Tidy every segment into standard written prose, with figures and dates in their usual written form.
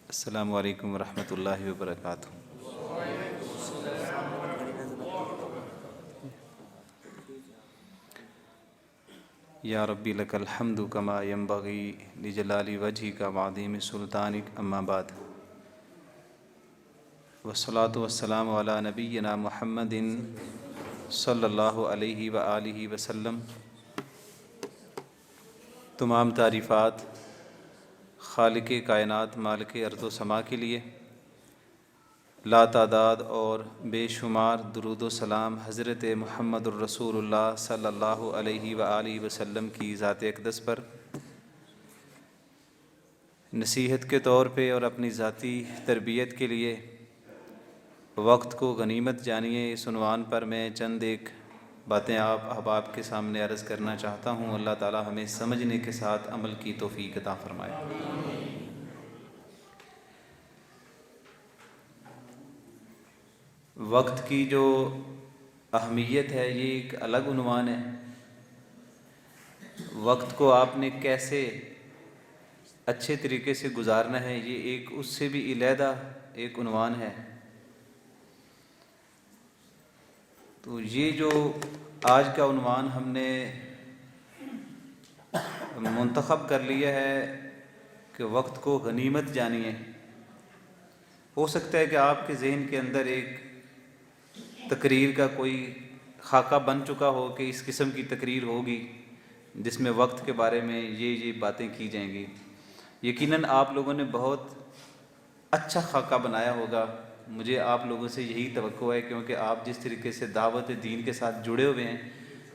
السلام علیکم ورحمۃ اللہ وبرکاتہ۔ یا ربی لک الحمد کما ینبغی لجلال وجہک وعظیم سلطانک، اما بعد، والصلاۃ والسلام علی نبینا محمد صلی اللہ علیہ وآلہ وسلم۔ تمام تعریفات خالق کائنات مالک ارض و سما کے لیے، لا تعداد اور بے شمار درود و سلام حضرت محمد الرسول اللہ صلی اللہ علیہ وآلہ وسلم کی ذات اقدس پر۔ نصیحت کے طور پہ اور اپنی ذاتی تربیت کے لیے وقت کو غنیمت جانیے، اس عنوان پر میں چند ایک باتیں آپ احباب کے سامنے عرض کرنا چاہتا ہوں۔ اللہ تعالی ہمیں سمجھنے کے ساتھ عمل کی توفیق عطا فرمائے۔ وقت کی جو اہمیت ہے یہ ایک الگ عنوان ہے۔ وقت کو آپ نے کیسے اچھے طریقے سے گزارنا ہے، یہ ایک اس سے بھی علیحدہ ایک عنوان ہے۔ تو یہ جو آج کا عنوان ہم نے منتخب کر لیا ہے کہ وقت کو غنیمت جانیے، ہو سکتا ہے کہ آپ کے ذہن کے اندر ایک تقریر کا کوئی خاکہ بن چکا ہو کہ اس قسم کی تقریر ہوگی جس میں وقت کے بارے میں یہ باتیں کی جائیں گی۔ یقیناً آپ لوگوں نے بہت اچھا خاکہ بنایا ہوگا، مجھے آپ لوگوں سے یہی توقع ہے، کیونکہ آپ جس طریقے سے دعوت دین کے ساتھ جڑے ہوئے ہیں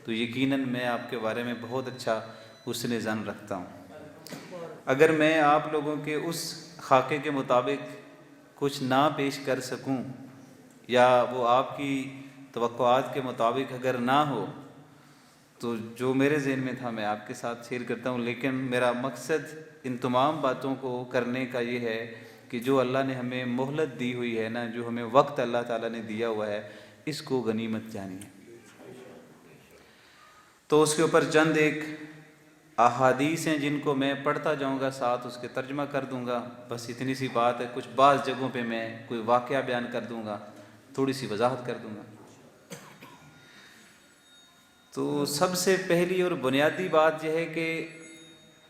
تو یقیناً میں آپ کے بارے میں بہت اچھا حسن ظن رکھتا ہوں۔ اگر میں آپ لوگوں کے اس خاکے کے مطابق کچھ نہ پیش کر سکوں یا وہ آپ کی توقعات کے مطابق اگر نہ ہو تو جو میرے ذہن میں تھا میں آپ کے ساتھ شیئر کرتا ہوں، لیکن میرا مقصد ان تمام باتوں کو کرنے کا یہ ہے کہ جو اللہ نے ہمیں مہلت دی ہوئی ہے نا، جو ہمیں وقت اللہ تعالیٰ نے دیا ہوا ہے، اس کو غنیمت جانیے۔ تو اس کے اوپر چند ایک احادیث ہیں جن کو میں پڑھتا جاؤں گا، ساتھ اس کے ترجمہ کر دوں گا، بس اتنی سی بات ہے۔ کچھ بعض جگہوں پہ میں کوئی واقعہ بیان کر دوں گا، تھوڑی سی وضاحت کر دوں گا۔ تو سب سے پہلی اور بنیادی بات یہ ہے کہ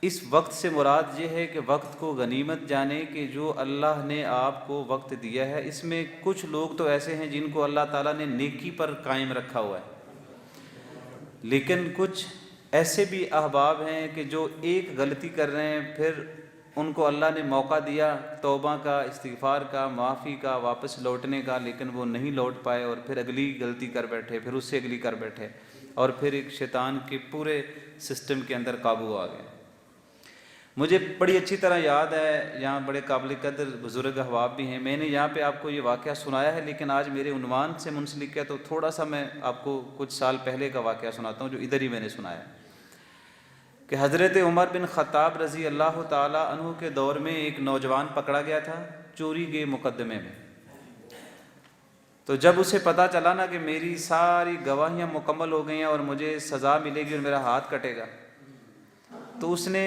اس وقت سے مراد یہ ہے کہ وقت کو غنیمت جانے کہ جو اللہ نے آپ کو وقت دیا ہے، اس میں کچھ لوگ تو ایسے ہیں جن کو اللہ تعالیٰ نے نیکی پر قائم رکھا ہوا ہے، لیکن کچھ ایسے بھی احباب ہیں کہ جو ایک غلطی کر رہے ہیں، پھر ان کو اللہ نے موقع دیا توبہ کا، استغفار کا، معافی کا، واپس لوٹنے کا، لیکن وہ نہیں لوٹ پائے اور پھر اگلی غلطی کر بیٹھے، پھر اس سے اگلی کر بیٹھے، اور پھر ایک شیطان کے پورے سسٹم کے اندر قابو آ گئے۔ مجھے بڑی اچھی طرح یاد ہے، یہاں بڑے قابل قدر بزرگ احباب بھی ہیں، میں نے یہاں پہ آپ کو یہ واقعہ سنایا ہے، لیکن آج میرے عنوان سے منسلک ہے تو تھوڑا سا میں آپ کو کچھ سال پہلے کا واقعہ سناتا ہوں جو ادھر ہی میں نے سنایا کہ حضرت عمر بن خطاب رضی اللہ تعالیٰ عنہ کے دور میں ایک نوجوان پکڑا گیا تھا چوری کے مقدمے میں۔ تو جب اسے پتہ چلا نا کہ میری ساری گواہیاں مکمل ہو گئی ہیں اور مجھے سزا ملے گی اور میرا ہاتھ کٹے گا، تو اس نے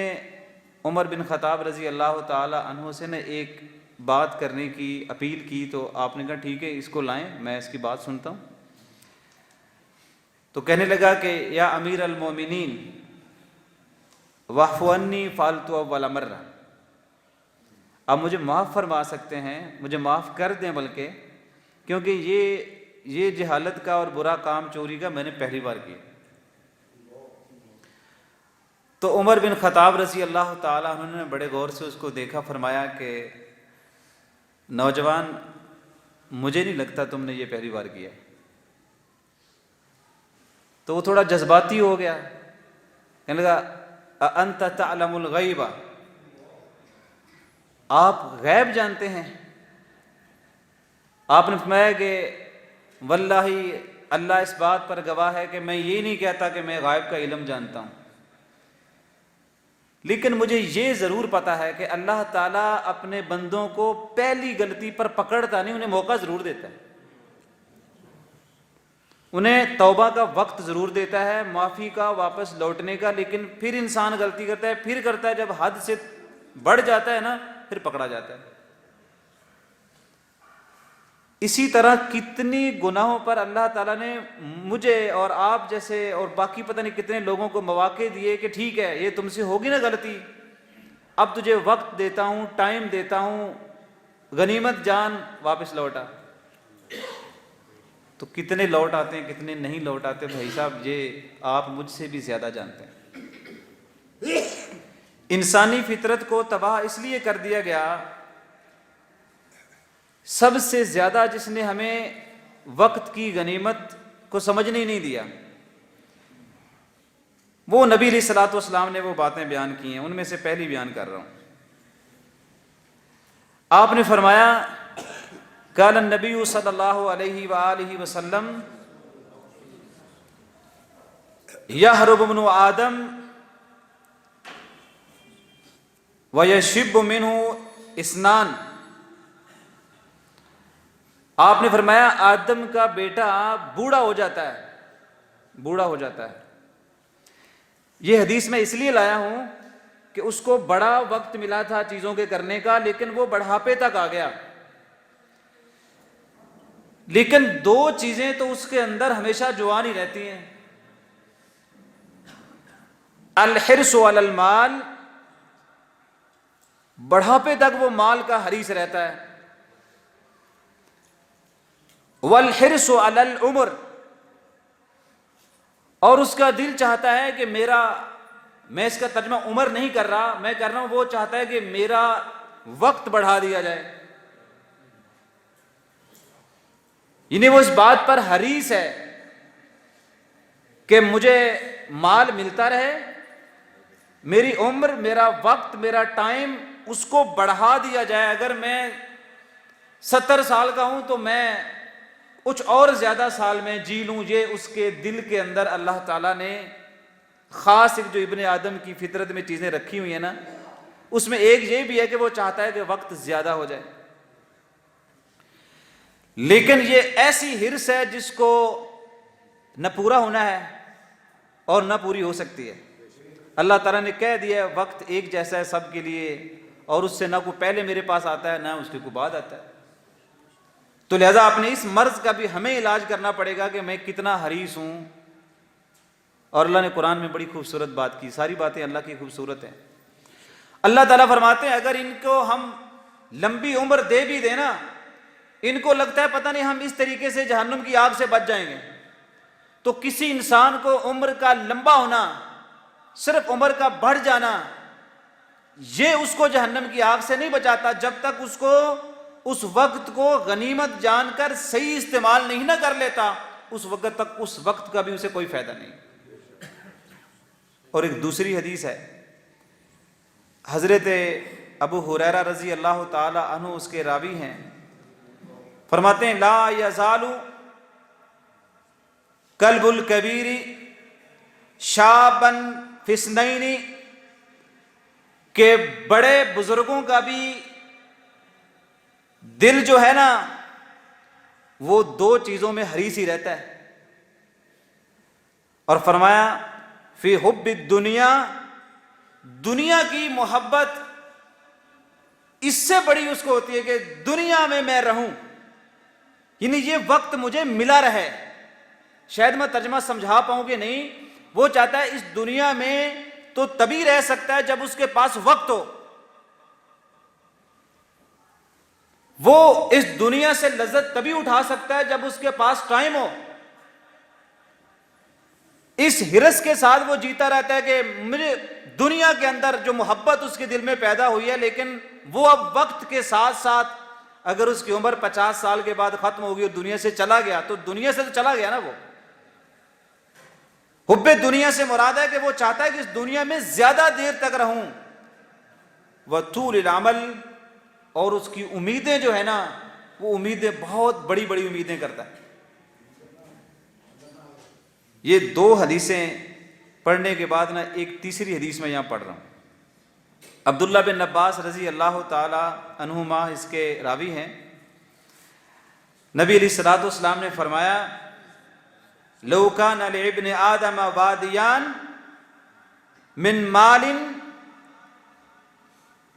عمر بن خطاب رضی اللہ تعالیٰ عنہ سے نے ایک بات کرنے کی اپیل کی۔ تو آپ نے کہا ٹھیک ہے، اس کو لائیں، میں اس کی بات سنتا ہوں۔ تو کہنے لگا کہ یا امیر المومنین واعف عنی فعلت اول مرہ، آپ مجھے معاف فرما سکتے ہیں، مجھے معاف کر دیں، بلکہ کیونکہ یہ جہالت کا اور برا کام چوری کا میں نے پہلی بار کیا۔ تو عمر بن خطاب رضی اللہ تعالیٰ عنہ نے بڑے غور سے اس کو دیکھا، فرمایا کہ نوجوان مجھے نہیں لگتا تم نے یہ پہلی بار کیا۔ تو وہ تھوڑا جذباتی ہو گیا، کہنے لگا اَأَنْتَ تَعْلَمُ الْغَيْبَ، آپ غیب جانتے ہیں؟ آپ نے فرمایا کہ واللہ اللہ اس بات پر گواہ ہے کہ میں یہ نہیں کہتا کہ میں غائب کا علم جانتا ہوں، لیکن مجھے یہ ضرور پتا ہے کہ اللہ تعالیٰ اپنے بندوں کو پہلی غلطی پر پکڑتا نہیں، انہیں موقع ضرور دیتا ہے، انہیں توبہ کا وقت ضرور دیتا ہے، معافی کا، واپس لوٹنے کا، لیکن پھر انسان غلطی کرتا ہے، پھر کرتا ہے، جب حد سے بڑھ جاتا ہے نا پھر پکڑا جاتا ہے۔ اسی طرح کتنی گناہوں پر اللہ تعالیٰ نے مجھے اور آپ جیسے اور باقی پتہ نہیں کتنے لوگوں کو مواقع دیے کہ ٹھیک ہے یہ تم سے ہوگی نا غلطی، اب تجھے وقت دیتا ہوں، ٹائم دیتا ہوں، غنیمت جان واپس لوٹا۔ تو کتنے لوٹ آتے ہیں کتنے نہیں لوٹ آتے بھائی صاحب یہ آپ مجھ سے بھی زیادہ جانتے ہیں۔ انسانی فطرت کو تباہ اس لیے کر دیا گیا، سب سے زیادہ جس نے ہمیں وقت کی غنیمت کو سمجھنے ہی نہیں دیا وہ نبی علیہ الصلوۃ والسلام نے وہ باتیں بیان کی ہیں، ان میں سے پہلی بیان کر رہا ہوں۔ آپ نے فرمایا قال النبی صلی اللہ علیہ وآلہ وسلم یہرب ابن آدم ویشب منہ اسنان۔ آپ نے فرمایا آدم کا بیٹا بوڑھا ہو جاتا ہے، بوڑھا ہو جاتا ہے۔ یہ حدیث میں اس لیے لایا ہوں کہ اس کو بڑا وقت ملا تھا چیزوں کے کرنے کا، لیکن وہ بڑھاپے تک آ گیا، لیکن دو چیزیں تو اس کے اندر ہمیشہ جوان ہی رہتی ہیں، الحرص علی المال، بڑھاپے تک وہ مال کا حریص رہتا ہے، والحرص علی العمر، اور اس کا دل چاہتا ہے کہ میں اس کا ترجمہ عمر نہیں کر رہا، میں کر رہا ہوں وہ چاہتا ہے کہ میرا وقت بڑھا دیا جائے، یعنی وہ اس بات پر حریص ہے کہ مجھے مال ملتا رہے، میری عمر، میرا وقت، میرا ٹائم اس کو بڑھا دیا جائے، اگر میں 70 سال کا ہوں تو میں کچھ اور زیادہ سال میں جی لوں، یہ اس کے دل کے اندر اللہ تعالیٰ نے خاص ایک جو ابن آدم کی فطرت میں چیزیں رکھی ہوئی ہیں نا، اس میں ایک یہ بھی ہے کہ وہ چاہتا ہے کہ وقت زیادہ ہو جائے، لیکن یہ ایسی ہرس ہے جس کو نہ پورا ہونا ہے اور نہ پوری ہو سکتی ہے۔ اللہ تعالیٰ نے کہہ دیا ہے وقت ایک جیسا ہے سب کے لیے، اور اس سے نہ کوئی پہلے میرے پاس آتا ہے نہ اس کے کوئی بعد آتا ہے، تو لہذا اپنے اس مرض کا بھی ہمیں علاج کرنا پڑے گا کہ میں کتنا حریص ہوں۔ اور اللہ نے قرآن میں بڑی خوبصورت بات کی، ساری باتیں اللہ کی خوبصورت ہیں۔ اللہ تعالیٰ فرماتے ہیں اگر ان کو ہم لمبی عمر دے بھی دیں نا، ان کو لگتا ہے پتہ نہیں ہم اس طریقے سے جہنم کی آگ سے بچ جائیں گے، تو کسی انسان کو عمر کا لمبا ہونا، صرف عمر کا بڑھ جانا، یہ اس کو جہنم کی آگ سے نہیں بچاتا جب تک اس کو اس وقت کو غنیمت جان کر صحیح استعمال نہیں نہ کر لیتا، اس وقت تک اس وقت کا بھی اسے کوئی فائدہ نہیں۔ اور ایک دوسری حدیث ہے، حضرت ابو ہریرہ رضی اللہ تعالی عنہ اس کے راوی ہیں، فرماتے ہیں لا یزال قلب الکبیر شابا فی اثنین، کہ بڑے بزرگوں کا بھی دل جو ہے نا وہ دو چیزوں میں حریص ہی رہتا ہے، اور فرمایا فی حب الدنیا، دنیا کی محبت اس سے بڑی اس کو ہوتی ہے کہ دنیا میں رہوں، یعنی یہ وقت مجھے ملا رہے۔ شاید میں ترجمہ سمجھا پاؤں گے نہیں، وہ چاہتا ہے اس دنیا میں تو تبھی رہ سکتا ہے جب اس کے پاس وقت ہو، وہ اس دنیا سے لذت تبھی اٹھا سکتا ہے جب اس کے پاس ٹائم ہو۔ اس ہرس کے ساتھ وہ جیتا رہتا ہے کہ مجھے دنیا کے اندر جو محبت اس کے دل میں پیدا ہوئی ہے، لیکن وہ اب وقت کے ساتھ ساتھ اگر اس کی عمر 50 سال کے بعد ختم ہوگی اور دنیا سے چلا گیا تو دنیا سے تو چلا گیا نا۔ وہ حب دنیا سے مراد ہے کہ وہ چاہتا ہے کہ اس دنیا میں زیادہ دیر تک رہوں، وطول العمل، اور اس کی امیدیں جو ہے نا وہ امیدیں بہت بڑی بڑی امیدیں کرتا ہے۔ یہ دو حدیثیں پڑھنے کے بعد نا ایک تیسری حدیث میں یہاں پڑھ رہا ہوں، عبداللہ بن عباس رضی اللہ تعالی عنہما اس کے راوی ہیں، نبی علیہ الصلوۃ والسلام نے فرمایا لو کان لابن آدم وادیان من مال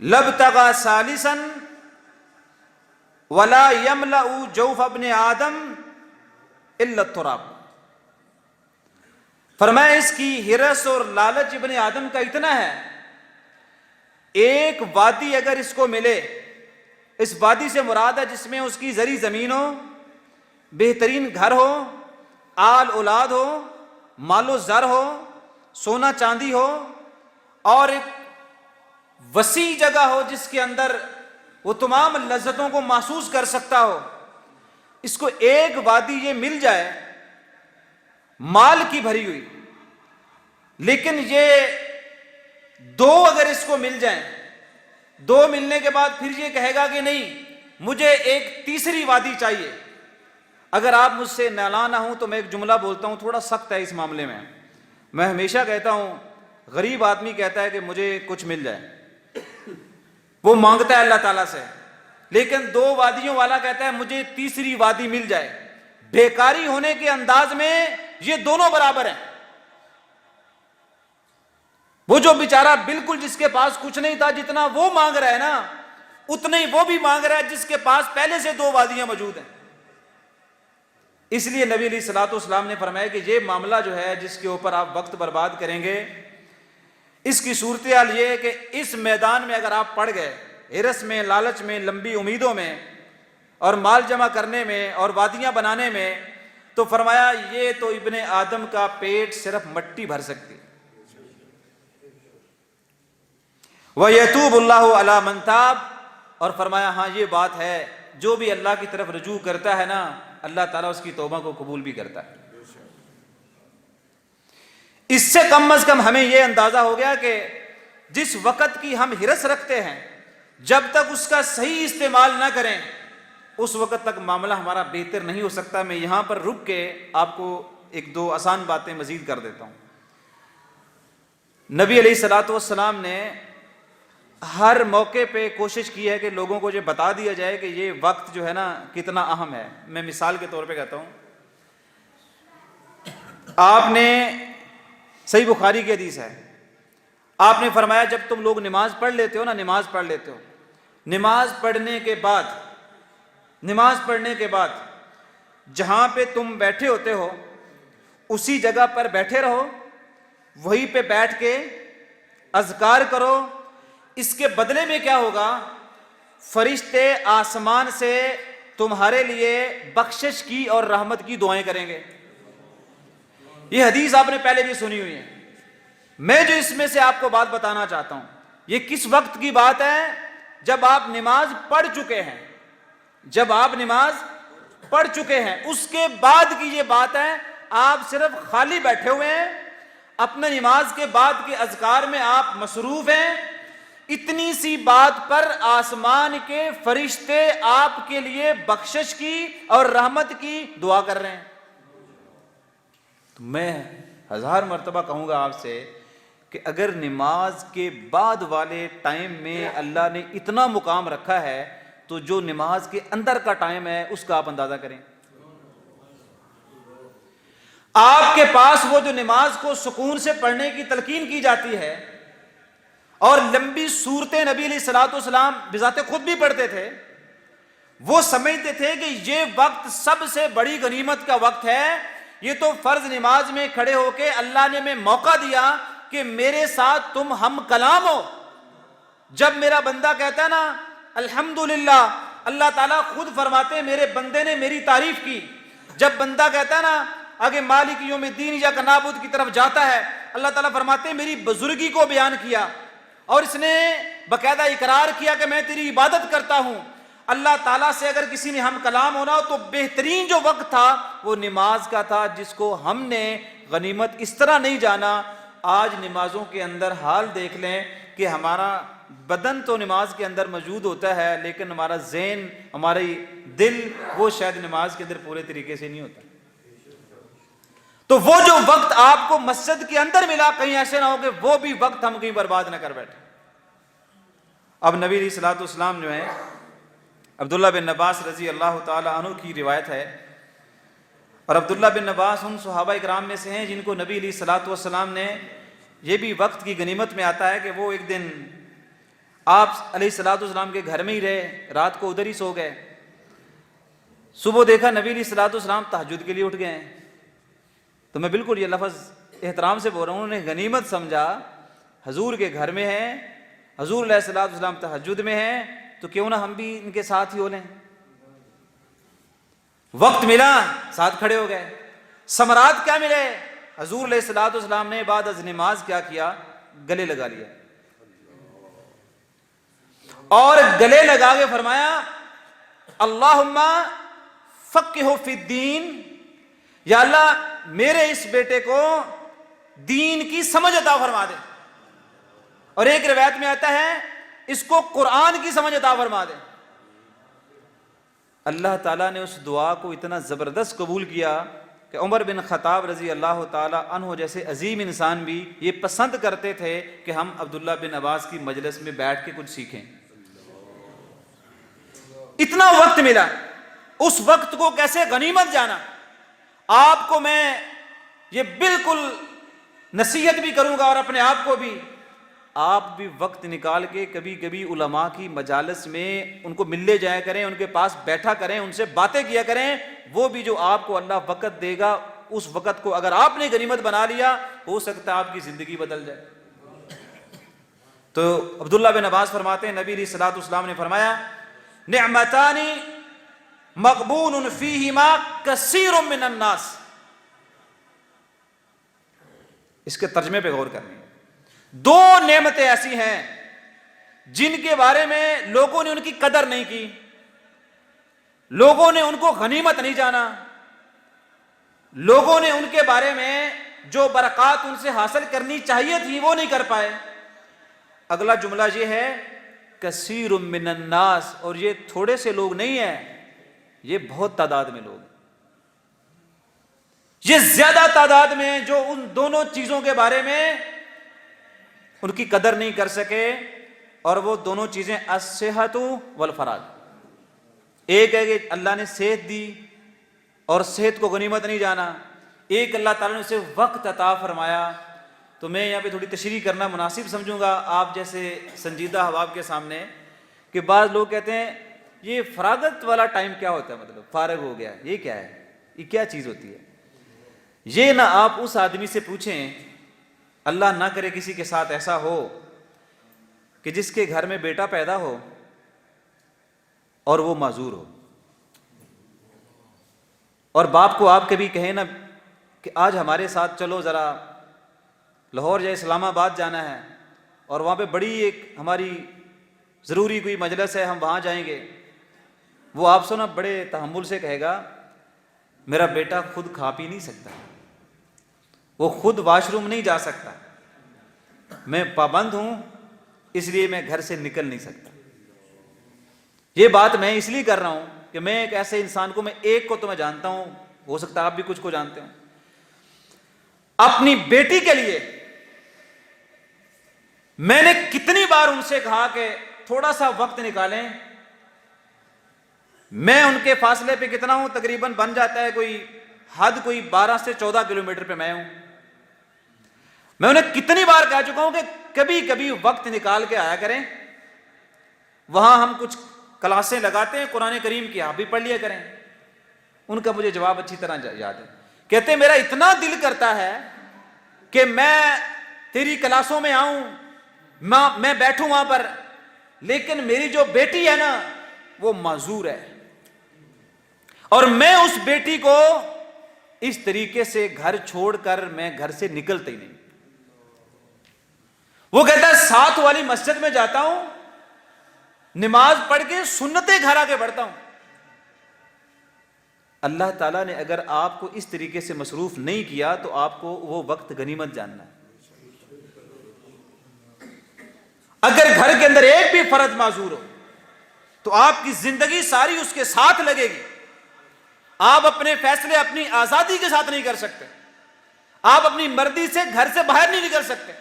لابتغى ثالثا ولا يملأ جوف ابن آدم الا التراب۔ فرمایا اس کی ہرس اور لالچ ابن آدم کا اتنا ہے، ایک وادی اگر اس کو ملے، اس وادی سے مراد ہے جس میں اس کی زرعی زمین ہو، بہترین گھر ہو، آل اولاد ہو، مال و زر ہو، سونا چاندی ہو، اور ایک وسیع جگہ ہو جس کے اندر وہ تمام لذتوں کو محسوس کر سکتا ہو، اس کو ایک وادی یہ مل جائے مال کی بھری ہوئی، لیکن یہ دو اگر اس کو مل جائیں، دو ملنے کے بعد پھر یہ کہے گا کہ نہیں مجھے ایک تیسری وادی چاہیے۔ اگر آپ مجھ سے نالاں نہ ہوں تو میں ایک جملہ بولتا ہوں، تھوڑا سخت ہے اس معاملے میں ہمیشہ کہتا ہوں، غریب آدمی کہتا ہے کہ مجھے کچھ مل جائے، وہ مانگتا ہے اللہ تعالیٰ سے، لیکن دو وادیوں والا کہتا ہے مجھے تیسری وادی مل جائے۔ بیکاری ہونے کے انداز میں یہ دونوں برابر ہیں۔ وہ جو بیچارہ بالکل جس کے پاس کچھ نہیں تھا، جتنا وہ مانگ رہا ہے نا اتنا ہی وہ بھی مانگ رہا ہے جس کے پاس پہلے سے دو وادیاں موجود ہیں۔ اس لیے نبی علیہ الصلوۃ والسلام نے فرمایا کہ یہ معاملہ جو ہے جس کے اوپر آپ وقت برباد کریں گے، اس کی صورتحال یہ ہے کہ اس میدان میں اگر آپ پڑ گئے، ہرس میں، لالچ میں، لمبی امیدوں میں، اور مال جمع کرنے میں، اور وادیاں بنانے میں، تو فرمایا یہ تو ابن آدم کا پیٹ صرف مٹی بھر سکتی۔ وَيَتُوبُ اللَّهُ عَلَى مَن تَابَ، اور فرمایا ہاں یہ بات ہے، جو بھی اللہ کی طرف رجوع کرتا ہے نا، اللہ تعالیٰ اس کی توبہ کو قبول بھی کرتا ہے۔ اس سے کم از کم ہمیں یہ اندازہ ہو گیا کہ جس وقت کی ہم ہرس رکھتے ہیں، جب تک اس کا صحیح استعمال نہ کریں اس وقت تک معاملہ ہمارا بہتر نہیں ہو سکتا۔ میں یہاں پر رک کے آپ کو ایک دو آسان باتیں مزید کر دیتا ہوں۔ نبی علیہ الصلوۃ والسلام نے ہر موقع پہ کوشش کی ہے کہ لوگوں کو یہ بتا دیا جائے کہ یہ وقت جو ہے نا کتنا اہم ہے۔ میں مثال کے طور پہ کہتا ہوں، آپ نے صحیح بخاری کی حدیث ہے، آپ نے فرمایا جب تم لوگ نماز پڑھ لیتے ہو نا، نماز پڑھنے کے بعد جہاں پہ تم بیٹھے ہوتے ہو اسی جگہ پر بیٹھے رہو، وہیں پہ بیٹھ کے اذکار کرو۔ اس کے بدلے میں کیا ہوگا؟ فرشتے آسمان سے تمہارے لیے بخشش کی اور رحمت کی دعائیں کریں گے۔ یہ حدیث آپ نے پہلے بھی سنی ہوئی ہے۔ میں جو اس میں سے آپ کو بات بتانا چاہتا ہوں، یہ کس وقت کی بات ہے؟ جب آپ نماز پڑھ چکے ہیں، اس کے بعد کی یہ بات ہے۔ آپ صرف خالی بیٹھے ہوئے ہیں، اپنے نماز کے بعد کے اذکار میں آپ مصروف ہیں، اتنی سی بات پر آسمان کے فرشتے آپ کے لیے بخشش کی اور رحمت کی دعا کر رہے ہیں۔ تو میں 1000 مرتبہ کہوں گا آپ سے کہ اگر نماز کے بعد والے ٹائم میں اللہ نے اتنا مقام رکھا ہے تو جو نماز کے اندر کا ٹائم ہے اس کا آپ اندازہ کریں۔ آپ کے پاس وہ جو نماز کو سکون سے پڑھنے کی تلقین کی جاتی ہے اور لمبی صورتیں نبی علیہ الصلوۃ والسلام بذات خود بھی پڑھتے تھے، وہ سمجھتے تھے کہ یہ وقت سب سے بڑی غنیمت کا وقت ہے۔ یہ تو فرض نماز میں کھڑے ہو کے اللہ نے ہمیں موقع دیا کہ میرے ساتھ تم ہم کلام ہو۔ جب میرا بندہ کہتا ہے نا الحمدللہ، اللہ تعالیٰ خود فرماتے ہیں میرے بندے نے میری تعریف کی۔ جب بندہ کہتا ہے نا آگے مالک یوم الدین یا نعبد کی طرف جاتا ہے، اللہ تعالیٰ فرماتے ہیں میری بزرگی کو بیان کیا اور اس نے باقاعدہ اقرار کیا کہ میں تیری عبادت کرتا ہوں۔ اللہ تعالیٰ سے اگر کسی نے ہم کلام ہونا ہو تو بہترین جو وقت تھا وہ نماز کا تھا، جس کو ہم نے غنیمت اس طرح نہیں جانا۔ آج نمازوں کے اندر حال دیکھ لیں کہ ہمارا بدن تو نماز کے اندر موجود ہوتا ہے لیکن ہمارا ذہن، ہماری دل وہ شاید نماز کے اندر پورے طریقے سے نہیں ہوتا۔ تو وہ جو وقت آپ کو مسجد کے اندر ملا، کہیں ایسے نہ ہو کہ وہ بھی وقت ہم کہیں برباد نہ کر بیٹھے۔ اب نبی علیہ الصلوۃ والسلام جو ہیں، عبداللہ بن عباس رضی اللہ تعالی عنہ کی روایت ہے، اور عبداللہ بن عباس ان صحابہ اکرام میں سے ہیں جن کو نبی علیہ الصلوۃ والسلام نے، یہ بھی وقت کی غنیمت میں آتا ہے کہ وہ ایک دن آپ علیہ الصلوۃ والسلام کے گھر میں ہی رہے، رات کو ادھر ہی سو گئے، صبح دیکھا نبی علیہ الصلوۃ والسلام تہجد کے لیے اٹھ گئے ہیں۔ تو میں بالکل یہ لفظ احترام سے بول رہا ہوں، انہوں نے غنیمت سمجھا، حضور کے گھر میں ہیں، حضور علیہ الصلوۃ والسلام تہجد میں ہیں، تو کیوں نہ ہم بھی ان کے ساتھ ہی ہو لیں۔ وقت ملا، ساتھ کھڑے ہو گئے۔ ثمرات کیا ملے؟ حضور علیہ الصلوۃ والسلام نے بعد از نماز کیا کیا؟ گلے لگا لیا، اور گلے لگا کے فرمایا اللہم فقہہ فی الدین، یا اللہ میرے اس بیٹے کو دین کی سمجھ عطا فرما دے، اور ایک روایت میں آتا ہے اس کو قرآن کی سمجھ عطا فرما دے۔ اللہ تعالیٰ نے اس دعا کو اتنا زبردست قبول کیا کہ عمر بن خطاب رضی اللہ تعالیٰ عنہ جیسے عظیم انسان بھی یہ پسند کرتے تھے کہ ہم عبداللہ بن عباس کی مجلس میں بیٹھ کے کچھ سیکھیں۔ اتنا وقت ملا، اس وقت کو کیسے غنیمت جانا۔ آپ کو میں یہ بالکل نصیحت بھی کروں گا، اور اپنے آپ کو بھی، آپ بھی وقت نکال کے کبھی کبھی علماء کی مجالس میں ان کو ملنے جایا کریں، ان کے پاس بیٹھا کریں، ان سے باتیں کیا کریں۔ وہ بھی جو آپ کو اللہ وقت دے گا، اس وقت کو اگر آپ نے غنیمت بنا لیا، ہو سکتا ہے آپ کی زندگی بدل جائے۔ تو عبداللہ بن عباس فرماتے ہیں نبی علیہ الصلوۃ والسلام نے فرمایا نعمتان مغبون فیہما کثیر من الناس۔ اس کے ترجمے پہ غور کریں۔ دو نعمتیں ایسی ہیں جن کے بارے میں لوگوں نے ان کی قدر نہیں کی، لوگوں نے ان کو غنیمت نہیں جانا، لوگوں نے ان کے بارے میں جو برکات ان سے حاصل کرنی چاہیے تھی وہ نہیں کر پائے۔ اگلا جملہ یہ ہے کثیر من الناس، اور یہ تھوڑے سے لوگ نہیں ہیں، یہ بہت تعداد میں لوگ، یہ زیادہ تعداد میں جو ان دونوں چیزوں کے بارے میں ان کی قدر نہیں کر سکے، اور وہ دونوں چیزیں الصحت والفراغ۔ ایک ہے کہ اللہ نے صحت دی اور صحت کو غنیمت نہیں جانا، ایک اللہ تعالیٰ نے اسے وقت عطا فرمایا۔ تو میں یہاں پہ تھوڑی تشریح کرنا مناسب سمجھوں گا آپ جیسے سنجیدہ احباب کے سامنے، کہ بعض لوگ کہتے ہیں یہ فراغت والا ٹائم کیا ہوتا ہے، مطلب فارغ ہو گیا، یہ کیا ہے، یہ کیا چیز ہوتی ہے؟ یہ نہ آپ اس آدمی سے پوچھیں، اللہ نہ کرے کسی کے ساتھ ایسا ہو کہ جس کے گھر میں بیٹا پیدا ہو اور وہ معذور ہو، اور باپ کو آپ کبھی کہیں نا کہ آج ہمارے ساتھ چلو ذرا لاہور یا اسلام آباد جانا ہے، اور وہاں پہ بڑی ایک ہماری ضروری کوئی مجلس ہے، ہم وہاں جائیں گے، وہ آپ سے نا بڑے تحمل سے کہے گا میرا بیٹا خود کھا پی نہیں سکتا، وہ خود واش روم نہیں جا سکتا، میں پابند ہوں اس لیے میں گھر سے نکل نہیں سکتا۔ یہ بات میں اس لیے کر رہا ہوں کہ میں ایک ایسے انسان کو، میں ایک کو تو میں جانتا ہوں، ہو سکتا ہے آپ بھی کچھ کو جانتے ہوں، اپنی بیٹی کے لیے میں نے کتنی بار ان سے کہا کہ تھوڑا سا وقت نکالیں۔ میں ان کے فاصلے پہ کتنا ہوں، تقریباً بن جاتا ہے کوئی حد، کوئی 12 سے 14 کلومیٹر پہ میں ہوں۔ میں انہیں کتنی بار کہہ چکا ہوں کہ کبھی کبھی وقت نکال کے آیا کریں، وہاں ہم کچھ کلاسیں لگاتے ہیں قرآن کریم کی، آپ بھی پڑھ لیا کریں۔ ان کا مجھے جواب اچھی طرح یاد ہے، کہتے ہیں میرا اتنا دل کرتا ہے کہ میں تیری کلاسوں میں آؤں، میں بیٹھوں وہاں پر، لیکن میری جو بیٹی ہے نا وہ معذور ہے، اور میں اس بیٹی کو اس طریقے سے گھر چھوڑ کر میں گھر سے نکلتا ہی نہیں۔ وہ کہتا ہے ساتھ والی مسجد میں جاتا ہوں، نماز پڑھ کے سنتیں گھر آ کے پڑھتا ہوں۔ اللہ تعالیٰ نے اگر آپ کو اس طریقے سے مصروف نہیں کیا تو آپ کو وہ وقت غنیمت جاننا ہے۔ اگر گھر کے اندر ایک بھی فرد معذور ہو تو آپ کی زندگی ساری اس کے ساتھ لگے گی۔ آپ اپنے فیصلے اپنی آزادی کے ساتھ نہیں کر سکتے، آپ اپنی مرضی سے گھر سے باہر نہیں نکل سکتے،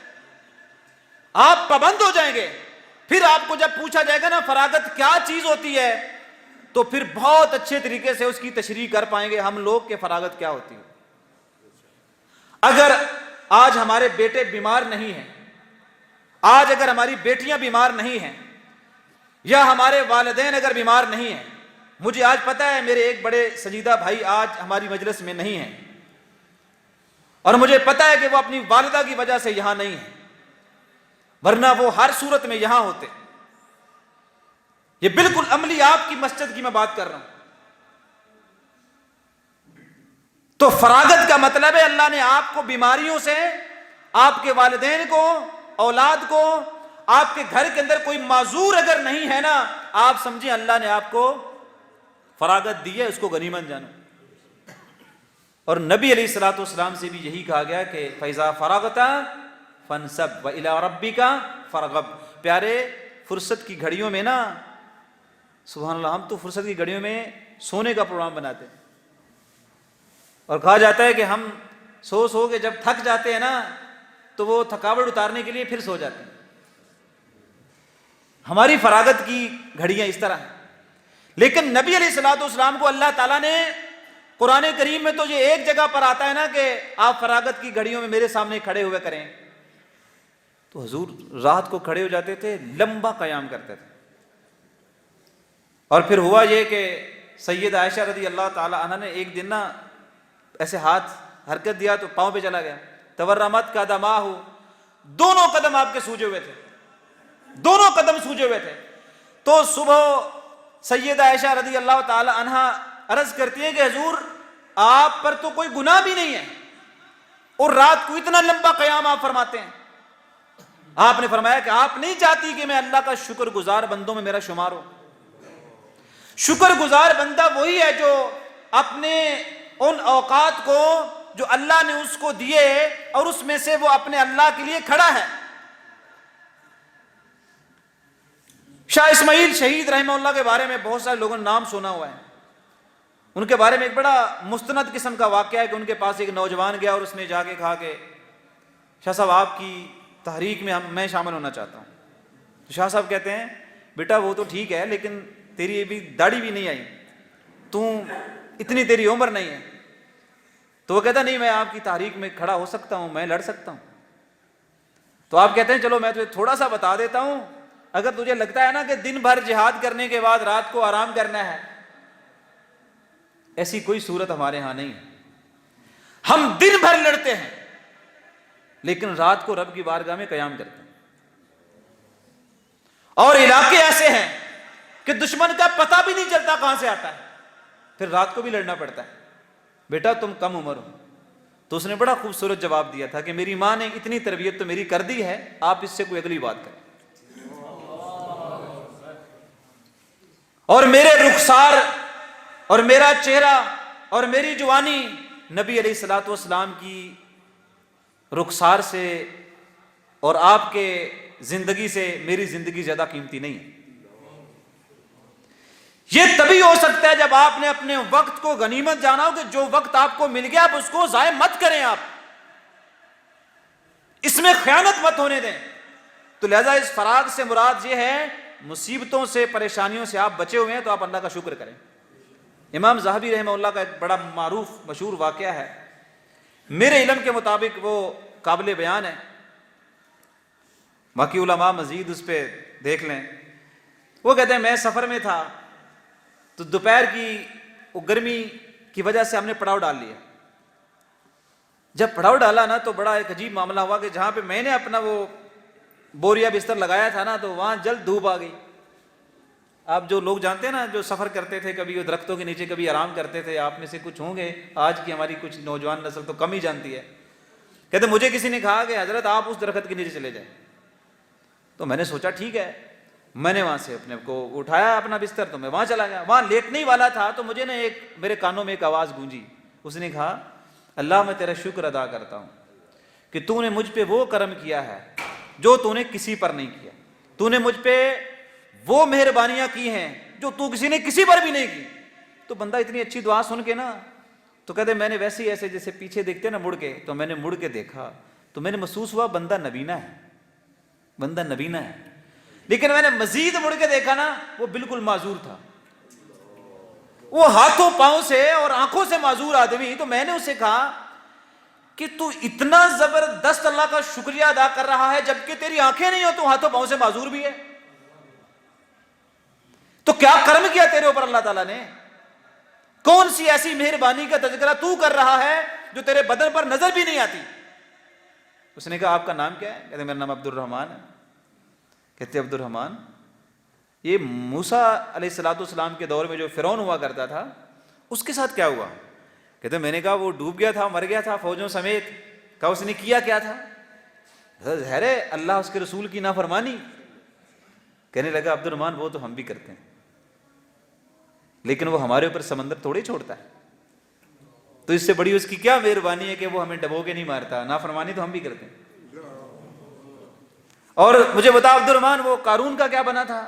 آپ پابند ہو جائیں گے پھر آپ کو جب پوچھا جائے گا نا فراغت کیا چیز ہوتی ہے تو پھر بہت اچھے طریقے سے اس کی تشریح کر پائیں گے ہم لوگ کہ فراغت کیا ہوتی ہے۔ اگر آج ہمارے بیٹے بیمار نہیں ہیں، آج اگر ہماری بیٹیاں بیمار نہیں ہیں، یا ہمارے والدین اگر بیمار نہیں ہیں، مجھے آج پتہ ہے میرے ایک بڑے سنجیدہ بھائی آج ہماری مجلس میں نہیں ہیں، اور مجھے پتہ ہے کہ وہ اپنی والدہ کی وجہ سے یہاں نہیں ہیں، ورنہ وہ ہر صورت میں یہاں ہوتے۔ یہ بالکل عملی آپ کی مسجد کی میں بات کر رہا ہوں۔ تو فراغت کا مطلب ہے اللہ نے آپ کو بیماریوں سے، آپ کے والدین کو، اولاد کو، آپ کے گھر کے اندر کوئی معذور اگر نہیں ہے نا، آپ سمجھیں اللہ نے آپ کو فراغت دی ہے، اس کو غنیمت جانو۔ اور نبی علیہ الصلوۃ والسلام سے بھی یہی کہا گیا کہ فَإِذَا فَرَغْتَ فَانْصَبْ وَإِلَىٰ رَبِّكَ فَارْغَب۔ پیارے فرصت کی گھڑیوں میں نا، سبحان اللہ، ہم تو فرصت کی گھڑیوں میں سونے کا پروگرام بناتے ہیں، اور کہا جاتا ہے کہ ہم سو کے جب تھک جاتے ہیں نا تو وہ تھکاوٹ اتارنے کے لیے پھر سو جاتے ہیں۔ ہماری فراغت کی گھڑیاں اس طرح ہیں۔ لیکن نبی علیہ الصلوۃ والسلام کو اللہ تعالیٰ نے قرآن کریم میں تو یہ ایک جگہ پر آتا ہے نا کہ آپ فراغت کی گھڑیوں میں میرے سامنے کھڑے ہوئے کریں، تو حضور رات کو کھڑے ہو جاتے تھے، لمبا قیام کرتے تھے۔ اور پھر ہوا یہ کہ سید عائشہ رضی اللہ تعالی عنہ نے ایک دن نا ایسے ہاتھ حرکت دیا تو پاؤں پہ چلا گیا، تورمت قدماہ، دونوں قدم آپ کے سوجے ہوئے تھے، دونوں قدم سوجے ہوئے تھے۔ تو صبح سید عائشہ رضی اللہ تعالی عنہ عرض کرتی ہے کہ حضور آپ پر تو کوئی گناہ بھی نہیں ہے اور رات کو اتنا لمبا قیام آپ فرماتے ہیں۔ آپ نے فرمایا کہ آپ نہیں چاہتی کہ میں اللہ کا شکر گزار بندوں میں میرا شمار ہو۔ شکر گزار بندہ وہی ہے جو اپنے ان اوقات کو جو اللہ نے اس کو دیے اور اس میں سے وہ اپنے اللہ کے لیے کھڑا ہے۔ شاہ اسماعیل شہید رحمہ اللہ کے بارے میں بہت سارے لوگوں نے نام سنا ہوا ہے۔ ان کے بارے میں ایک بڑا مستند قسم کا واقعہ ہے کہ ان کے پاس ایک نوجوان گیا اور اس نے جا کے کہا کہ شاہ صاحب آپ کی تحریک میں میں شامل ہونا چاہتا ہوں۔ تو شاہ صاحب کہتے ہیں بیٹا وہ تو ٹھیک ہے لیکن تیری ابھی داڑھی بھی نہیں آئی، تو اتنی تیری عمر نہیں ہے۔ تو وہ کہتا نہیں میں آپ کی تحریک میں کھڑا ہو سکتا ہوں، میں لڑ سکتا ہوں۔ تو آپ کہتے ہیں چلو میں تجھے تھوڑا سا بتا دیتا ہوں، اگر تجھے لگتا ہے نا کہ دن بھر جہاد کرنے کے بعد رات کو آرام کرنا ہے، ایسی کوئی صورت ہمارے ہاں نہیں ہے۔ ہم دن بھر لڑتے ہیں لیکن رات کو رب کی بارگاہ میں قیام کرتے ہیں۔ اور علاقے ایسے ہیں کہ دشمن کا پتہ بھی نہیں چلتا کہاں سے آتا ہے، پھر رات کو بھی لڑنا پڑتا ہے۔ بیٹا تم کم عمر ہو۔ تو اس نے بڑا خوبصورت جواب دیا تھا کہ میری ماں نے اتنی تربیت تو میری کر دی ہے، آپ اس سے کوئی اگلی بات کریں۔ اور میرے رخسار اور میرا چہرہ اور میری جوانی نبی علیہ الصلوۃ والسلام کی رخسار سے اور آپ کے زندگی سے میری زندگی زیادہ قیمتی نہیں ہے۔ یہ تبھی ہو سکتا ہے جب آپ نے اپنے وقت کو غنیمت جانا ہو کہ جو وقت آپ کو مل گیا آپ اس کو ضائع مت کریں، آپ اس میں خیانت مت ہونے دیں۔ تو لہذا اس فراغ سے مراد یہ ہے مصیبتوں سے پریشانیوں سے آپ بچے ہوئے ہیں تو آپ اللہ کا شکر کریں۔ امام ذہبی رحمہ اللہ کا ایک بڑا معروف مشہور واقعہ ہے، میرے علم کے مطابق وہ قابل بیان ہے، باقی علماء مزید اس پہ دیکھ لیں۔ وہ کہتے ہیں میں سفر میں تھا تو دوپہر کی وہ گرمی کی وجہ سے ہم نے پڑاؤ ڈال لیا۔ جب پڑاؤ ڈالا نا تو بڑا ایک عجیب معاملہ ہوا کہ جہاں پہ میں نے اپنا وہ بوریا بستر لگایا تھا نا تو وہاں جلد دھوپ آ گئی۔ آپ جو لوگ جانتے ہیں نا جو سفر کرتے تھے، کبھی وہ درختوں کے نیچے کبھی آرام کرتے تھے، آپ میں سے کچھ ہوں گے، آج کی ہماری کچھ نوجوان نسل تو کم ہی جانتی ہے۔ کہتے مجھے کسی نے کہا کہ حضرت آپ اس درخت کے نیچے چلے جائیں۔ تو میں نے سوچا ٹھیک ہے، میں نے وہاں سے اپنے کو اٹھایا اپنا بستر تو میں وہاں چلا گیا۔ وہاں لیٹنے ہی والا تھا تو مجھے نا ایک میرے کانوں میں ایک آواز گونجی، اس نے کہا اللہ میں تیرا شکر ادا کرتا ہوں کہ تو نے مجھ پہ وہ کرم کیا ہے جو تو نے کسی پر نہیں کیا، تو نے مجھ پہ وہ مہربانیاں کی ہیں جو تو کسی نے کسی پر بھی نہیں کی۔ تو بندہ اتنی اچھی دعا سن کے نا تو کہتے میں نے ویسے ہی ایسے جیسے پیچھے دیکھتے نا مڑ کے، تو میں نے مڑ کے دیکھا تو میں نے محسوس ہوا بندہ نبینہ ہے، بندہ نبینہ ہے۔ لیکن میں نے مزید مڑ کے دیکھا نا، وہ بالکل معذور تھا، وہ ہاتھوں پاؤں سے اور آنکھوں سے معذور آدمی. تو میں نے اسے کہا کہ تو اتنا زبردست اللہ کا شکریہ ادا کر رہا ہے جبکہ تیری آنکھیں نہیں ہو، تو ہاتھوں پاؤں سے معذور بھی ہے، تو کیا کرم کیا تیرے اوپر اللہ تعالیٰ نے؟ کون سی ایسی مہربانی کا تذکرہ تو کر رہا ہے جو تیرے بدن پر نظر بھی نہیں آتی؟ اس نے کہا آپ کا نام کیا ہے؟ کہتے میرا نام عبد الرحمن ہے. کہتے عبد الرحمن، یہ موسیٰ علیہ السلام کے دور میں جو فرعون ہوا کرتا تھا اس کے ساتھ کیا ہوا؟ کہتے میں نے کہا وہ ڈوب گیا تھا، مر گیا تھا فوجوں سمیت. کہا اس نے کیا کیا تھا؟ ظاہر ہے اللہ اس کے رسول کی نافرمانی. کہنے لگا عبد الرحمن وہ تو ہم بھی کرتے ہیں، لیکن وہ ہمارے اوپر سمندر تھوڑے چھوڑتا ہے، تو اس سے بڑی اس کی کیا مہربانی ہے کہ وہ ہمیں ڈبو کے نہیں مارتا. نافرمانی تو ہم بھی کرتے ہیں. اور مجھے بتا عبد الرحمن وہ قارون کا کیا بنا تھا؟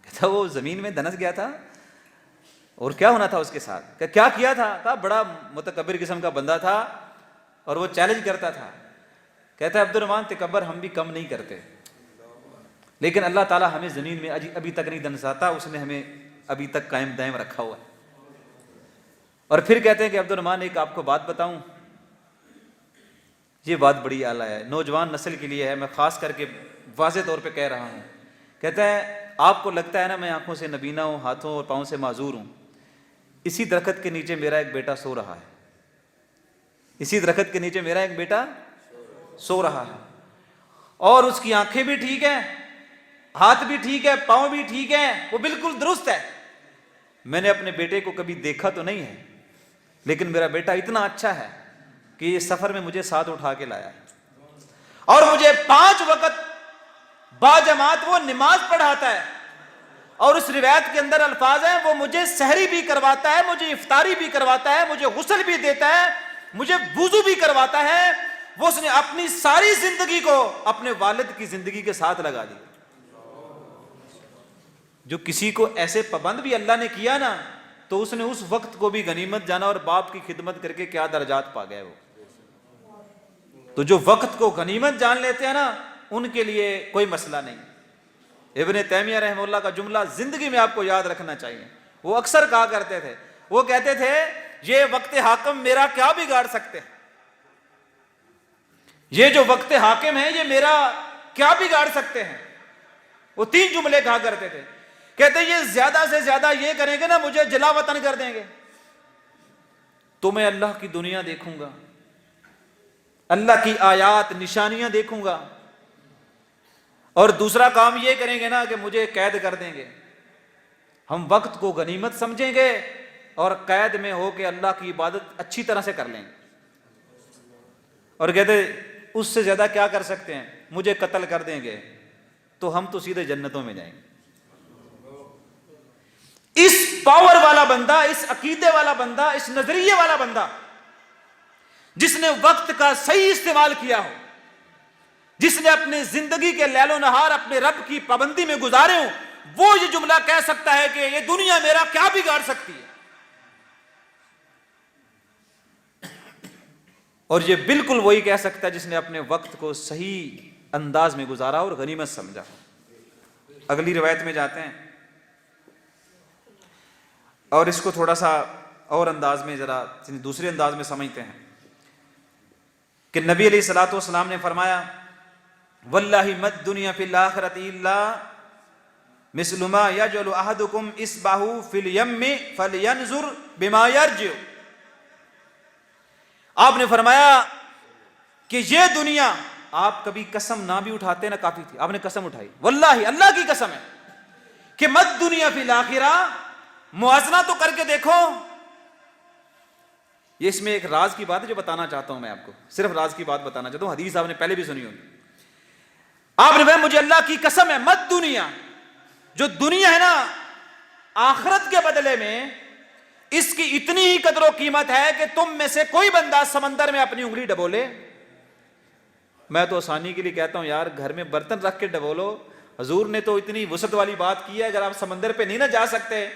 کہتا وہ زمین میں دنس گیا تھا. اور کیا ہونا تھا اس کے ساتھ؟ کہ کیا کیا تھا؟ کہا بڑا متکبر قسم کا بندہ تھا اور وہ چیلنج کرتا تھا. کہتا ہے عبد الرحمن تکبر ہم بھی کم نہیں کرتے، لیکن اللہ تعالیٰ ہمیں زمین میں ابھی تک نہیں دنساتا، اس نے ہمیں ابھی تک قائم دائم رکھا ہوا ہے. اور پھر کہتے ہیں کہ عبد الرحمن ایک آپ کو بات بتاؤں، یہ بات بڑی اعلیٰ ہے، نوجوان نسل کے لیے ہے، میں خاص کر کے واضح طور پہ کہہ رہا ہوں. کہتا ہے آپ کو لگتا ہے نا میں آنکھوں سے نبینا ہوں، ہاتھوں اور پاؤں سے معذور ہوں، اسی درخت کے نیچے میرا ایک بیٹا سو رہا ہے، اسی درخت کے نیچے میرا ایک بیٹا سو رہا ہے، اور اس کی آنکھیں بھی ٹھیک ہیں، ہاتھ بھی ٹھیک ہے، پاؤں بھی ٹھیک ہیں، وہ بالکل درست ہے. میں نے اپنے بیٹے کو کبھی دیکھا تو نہیں ہے، لیکن میرا بیٹا اتنا اچھا ہے کہ یہ سفر میں مجھے ساتھ اٹھا کے لایا ہے، اور مجھے 5 وقت باجماعت وہ نماز پڑھاتا ہے، اور اس روایت کے اندر الفاظ ہیں وہ مجھے سحری بھی کرواتا ہے، مجھے افطاری بھی کرواتا ہے، مجھے غسل بھی دیتا ہے، مجھے وضو بھی کرواتا ہے. وہ اس نے اپنی ساری زندگی کو اپنے والد کی زندگی کے ساتھ لگا دی. جو کسی کو ایسے پابند بھی اللہ نے کیا نا، تو اس نے اس وقت کو بھی غنیمت جانا اور باپ کی خدمت کر کے کیا درجات پا گئے. وہ تو جو وقت کو غنیمت جان لیتے ہیں نا، ان کے لیے کوئی مسئلہ نہیں. ابن تیمیہ رحمہ اللہ کا جملہ زندگی میں آپ کو یاد رکھنا چاہیے. وہ اکثر کہا کرتے تھے، وہ کہتے تھے یہ وقت حاکم میرا کیا بگاڑ سکتے ہیں، یہ جو وقت حاکم ہے یہ میرا کیا بگاڑ سکتے ہیں. وہ 3 جملے کہا کرتے تھے. کہتے یہ زیادہ سے زیادہ یہ کریں گے نا مجھے جلا وطن کر دیں گے، تو میں اللہ کی دنیا دیکھوں گا، اللہ کی آیات نشانیاں دیکھوں گا. اور دوسرا کام یہ کریں گے نا کہ مجھے قید کر دیں گے. ہم وقت کو غنیمت سمجھیں گے اور قید میں ہو کے اللہ کی عبادت اچھی طرح سے کر لیں گے. اور کہتے اس سے زیادہ کیا کر سکتے ہیں، مجھے قتل کر دیں گے تو ہم تو سیدھے جنتوں میں جائیں گے. اس پاور والا بندہ، اس عقیدے والا بندہ، اس نظریے والا بندہ جس نے وقت کا صحیح استعمال کیا ہو، جس نے اپنی زندگی کے لیل و نہار اپنے رب کی پابندی میں گزارے ہوں، وہ یہ جملہ کہہ سکتا ہے کہ یہ دنیا میرا کیا بگاڑ سکتی ہے. اور یہ بالکل وہی کہہ سکتا ہے جس نے اپنے وقت کو صحیح انداز میں گزارا اور غنیمت سمجھا. اگلی روایت میں جاتے ہیں اور اس کو تھوڑا سا اور انداز میں ذرا دوسرے انداز میں سمجھتے ہیں کہ نبی علیہ الصلوۃ والسلام نے فرمایا واللہ مد دنیا فی الاخرۃ الا مثل ما یجعل احدکم اصبعہ فی الیم فلینظر بما یرجع. آپ نے فرمایا کہ یہ دنیا، آپ کبھی قسم نہ بھی اٹھاتے نہ کافی تھی، آپ نے قسم اٹھائی، واللہ اللہ کی قسم ہے کہ مد دنیا فی الاخرہ، موازنہ تو کر کے دیکھو. یہ اس میں ایک راز کی بات ہے جو بتانا چاہتا ہوں، میں آپ کو صرف راز کی بات بتانا چاہتا ہوں. حدیث آپ نے پہلے بھی سنی ہوگی. آپ نے کہا مجھے اللہ کی قسم ہے، مد دنیا، جو دنیا ہے نا، آخرت کے بدلے میں اس کی اتنی ہی قدر و قیمت ہے کہ تم میں سے کوئی بندہ سمندر میں اپنی انگلی ڈبولے. میں تو آسانی کے لیے کہتا ہوں یار گھر میں برتن رکھ کے ڈبولو. حضور نے تو اتنی وسعت والی بات کی ہے، اگر آپ سمندر پہ نہیں نہ جا سکتے،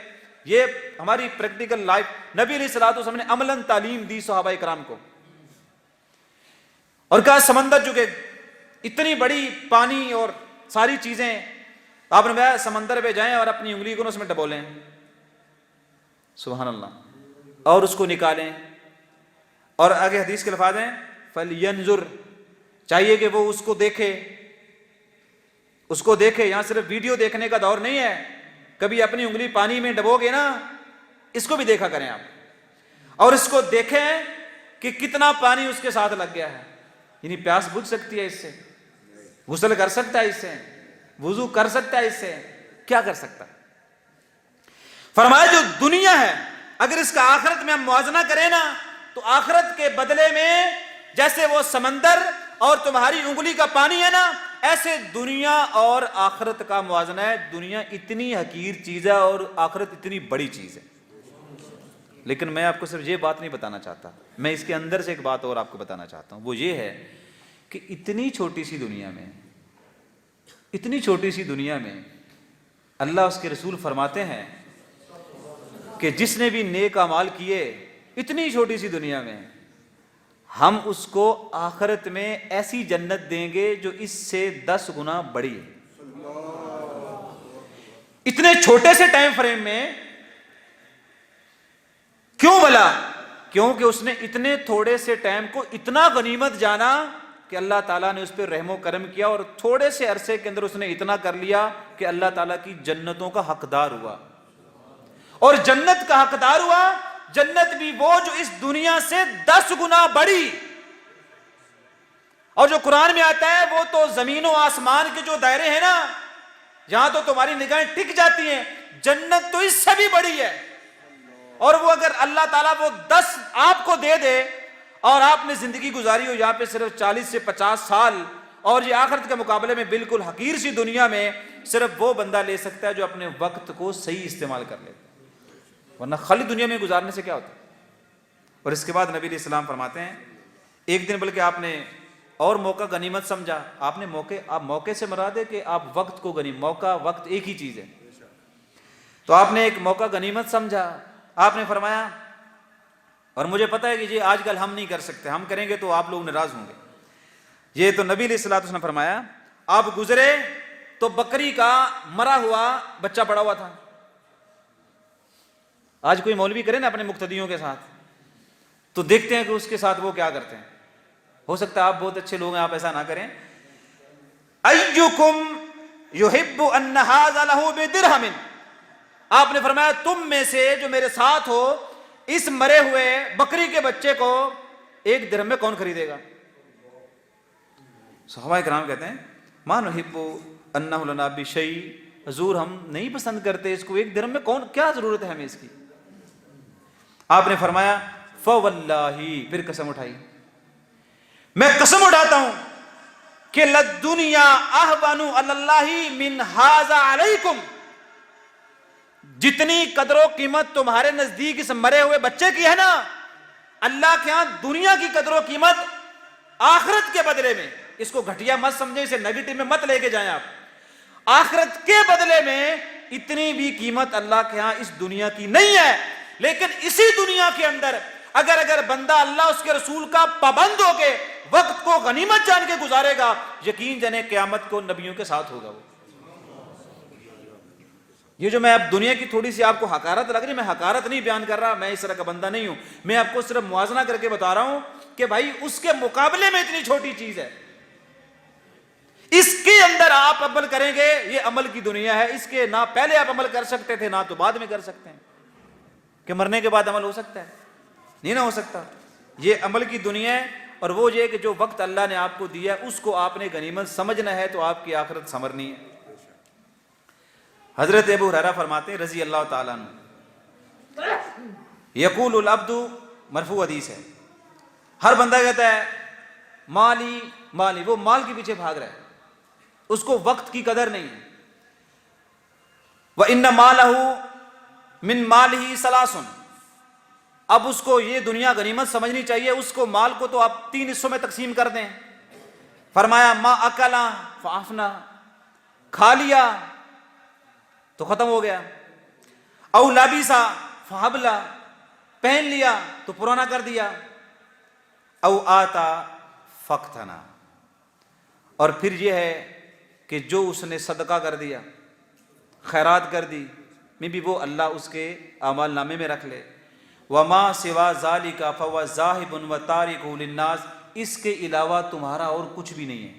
یہ ہماری پریکٹیکل لائف، نبی علیہ الصلوۃ والسلام نے عملاً تعلیم دی صحابہ کرام کو. اور کہا سمندر جو کہ اتنی بڑی پانی اور ساری چیزیں. آپ نے بتایا سمندر پہ جائیں اور اپنی انگلی کو اس میں ڈبولیں, سبحان اللہ, اور اس کو نکالیں. اور آگے حدیث کے الفاظ ہیں فَلْيَنْظُرْ, چاہیے کہ وہ اس کو دیکھے, اس کو دیکھے. یہاں صرف ویڈیو دیکھنے کا دور نہیں ہے, کبھی اپنی انگلی پانی میں ڈبو گے نا, اس کو بھی دیکھا کریں آپ, اور اس کو دیکھیں کہ کتنا پانی اس کے ساتھ لگ گیا ہے. یعنی پیاس بجھ سکتی ہے اس سے, غسل کر سکتا ہے اس سے, وضو کر سکتا ہے اس سے, کیا کر سکتا ہے. فرمایا جو دنیا ہے اگر اس کا آخرت میں ہم موازنہ کریں نا, تو آخرت کے بدلے میں جیسے وہ سمندر اور تمہاری انگلی کا پانی ہے نا, ایسے دنیا اور آخرت کا موازنہ ہے. دنیا اتنی حقیر چیز ہے اور آخرت اتنی بڑی چیز ہے. لیکن میں آپ کو صرف یہ بات نہیں بتانا چاہتا, میں اس کے اندر سے ایک بات اور آپ کو بتانا چاہتا ہوں. وہ یہ ہے کہ اتنی چھوٹی سی دنیا میں, اتنی چھوٹی سی دنیا میں اللہ اس کے رسول فرماتے ہیں کہ جس نے بھی نیک اعمال کیے اتنی چھوٹی سی دنیا میں, ہم اس کو آخرت میں ایسی جنت دیں گے جو اس سے 10 گنا بڑی ہے. اتنے چھوٹے سے ٹائم فریم میں. کیوں بلا؟ کیونکہ اس نے اتنے تھوڑے سے ٹائم کو اتنا غنیمت جانا کہ اللہ تعالیٰ نے اس پہ رحم و کرم کیا, اور تھوڑے سے عرصے کے اندر اس نے اتنا کر لیا کہ اللہ تعالیٰ کی جنتوں کا حقدار ہوا. اور جنت کا حقدار ہوا, جنت بھی وہ جو اس دنیا سے 10 گنا بڑی. اور جو قرآن میں آتا ہے وہ تو زمین و آسمان کے جو دائرے ہیں نا, جہاں تو تمہاری نگاہیں ٹک جاتی ہیں, جنت تو اس سے بھی بڑی ہے. اور وہ اگر اللہ تعالیٰ وہ 10 آپ کو دے دے, اور آپ نے زندگی گزاری ہو یہاں پہ صرف 40 سے 50 سال, اور یہ آخرت کے مقابلے میں بالکل حقیر سی دنیا میں صرف وہ بندہ لے سکتا ہے جو اپنے وقت کو صحیح استعمال کر لیتا ہے, ورنہ خالی دنیا میں گزارنے سے کیا ہوتا ہے. اور اس کے بعد نبی علیہ السلام فرماتے ہیں ایک دن بلکہ آپ نے اور موقع غنیمت سمجھا. آپ نے موقع سے مراد ہے کہ آپ وقت کو موقع وقت ایک ہی چیز ہے, تو آپ نے ایک موقع غنیمت سمجھا. آپ نے فرمایا, اور مجھے پتا ہے کہ یہ آج کل ہم نہیں کر سکتے, ہم کریں گے تو آپ لوگ ناراض ہوں گے. یہ تو نبی علیہ الصلوۃ والسلام نے فرمایا آپ گزرے تو بکری کا مرا ہوا بچہ پڑا ہوا تھا. آج کوئی مولوی کرے نا اپنے مقتدیوں کے ساتھ, تو دیکھتے ہیں کہ اس کے ساتھ وہ کیا کرتے ہیں. ہو سکتا ہے آپ بہت اچھے لوگ ہیں, آپ ایسا نہ کریں. ایکم یحب ان ھذا لہ بدرہم, آپ نے فرمایا تم میں سے جو میرے ساتھ ہو اس مرے ہوئے بکری کے بچے کو 1 درہم میں کون خریدے گا. صحابہ کرام کہتے ہیں ما نحب انہ لنا بشیء, حضور ہم نہیں پسند کرتے اس کو, 1 درہم میں کون, کیا ضرورت ہے ہمیں اس کی. آپ نے فرمایا فواللہ, پھر قسم اٹھائی, میں قسم اٹھاتا ہوں کہ للدنیا اہون علی اللہ من ھذا علیکم, جتنی قدر و قیمت تمہارے نزدیک اس مرے ہوئے بچے کی ہے نا, اللہ کے ہاں دنیا کی قدر و قیمت آخرت کے بدلے میں, اس کو گھٹیا مت سمجھیں, اسے نیگیٹو میں مت لے کے جائیں آپ, آخرت کے بدلے میں اتنی بھی قیمت اللہ کے ہاں اس دنیا کی نہیں ہے. لیکن اسی دنیا کے اندر اگر بندہ اللہ اس کے رسول کا پابند ہو کے وقت کو غنیمت جان کے گزارے گا, یقین جانے قیامت کو نبیوں کے ساتھ ہوگا وہ. یہ جو میں اب دنیا کی تھوڑی سی آپ کو حقارت لگ رہی, میں حقارت نہیں بیان کر رہا, میں اس طرح کا بندہ نہیں ہوں, میں آپ کو صرف موازنہ کر کے بتا رہا ہوں کہ بھائی اس کے مقابلے میں اتنی چھوٹی چیز ہے, اس کے اندر آپ عمل کریں گے, یہ عمل کی دنیا ہے, اس کے نہ پہلے آپ عمل کر سکتے تھے نہ تو بعد میں کر سکتے ہیں. کہ مرنے کے بعد عمل ہو سکتا ہے, نہیں نہ ہو سکتا. یہ عمل کی دنیا ہے, اور وہ یہ کہ جو وقت اللہ نے آپ کو دیا اس کو آپ نے غنیمت سمجھنا ہے, تو آپ کی آخرت سنورنی ہے. حضرت ابو ہریرہ فرماتے ہیں رضی اللہ تعالیٰ عنہ, یقول العبد, مرفوع حدیث ہے, ہر بندہ کہتا ہے مالی مالی, وہ مال کے پیچھے بھاگ رہا ہے, اس کو وقت کی قدر نہیں ہے. وَإِنَّ مَالَهُ مِن مَالِهِ ثَلَاثٌ, اب اس کو یہ دنیا غنیمت سمجھنی چاہیے, اس کو مال کو تو آپ 3 حصوں میں تقسیم کر دیں. فرمایا ما اکلا فافنا, کھا لیا تو ختم ہو گیا, او لابسا فحبلا, پہن لیا تو پرانا کر دیا, او آتا فقتنا, اور پھر یہ ہے کہ جو اس نے صدقہ کر دیا، خیرات کر دی، میں بھی وہ اللہ اس کے اعمال نامے میں رکھ لے۔ وما سوا ذالک فهو ذاہب وتارک للناس، اس کے علاوہ تمہارا اور کچھ بھی نہیں ہے،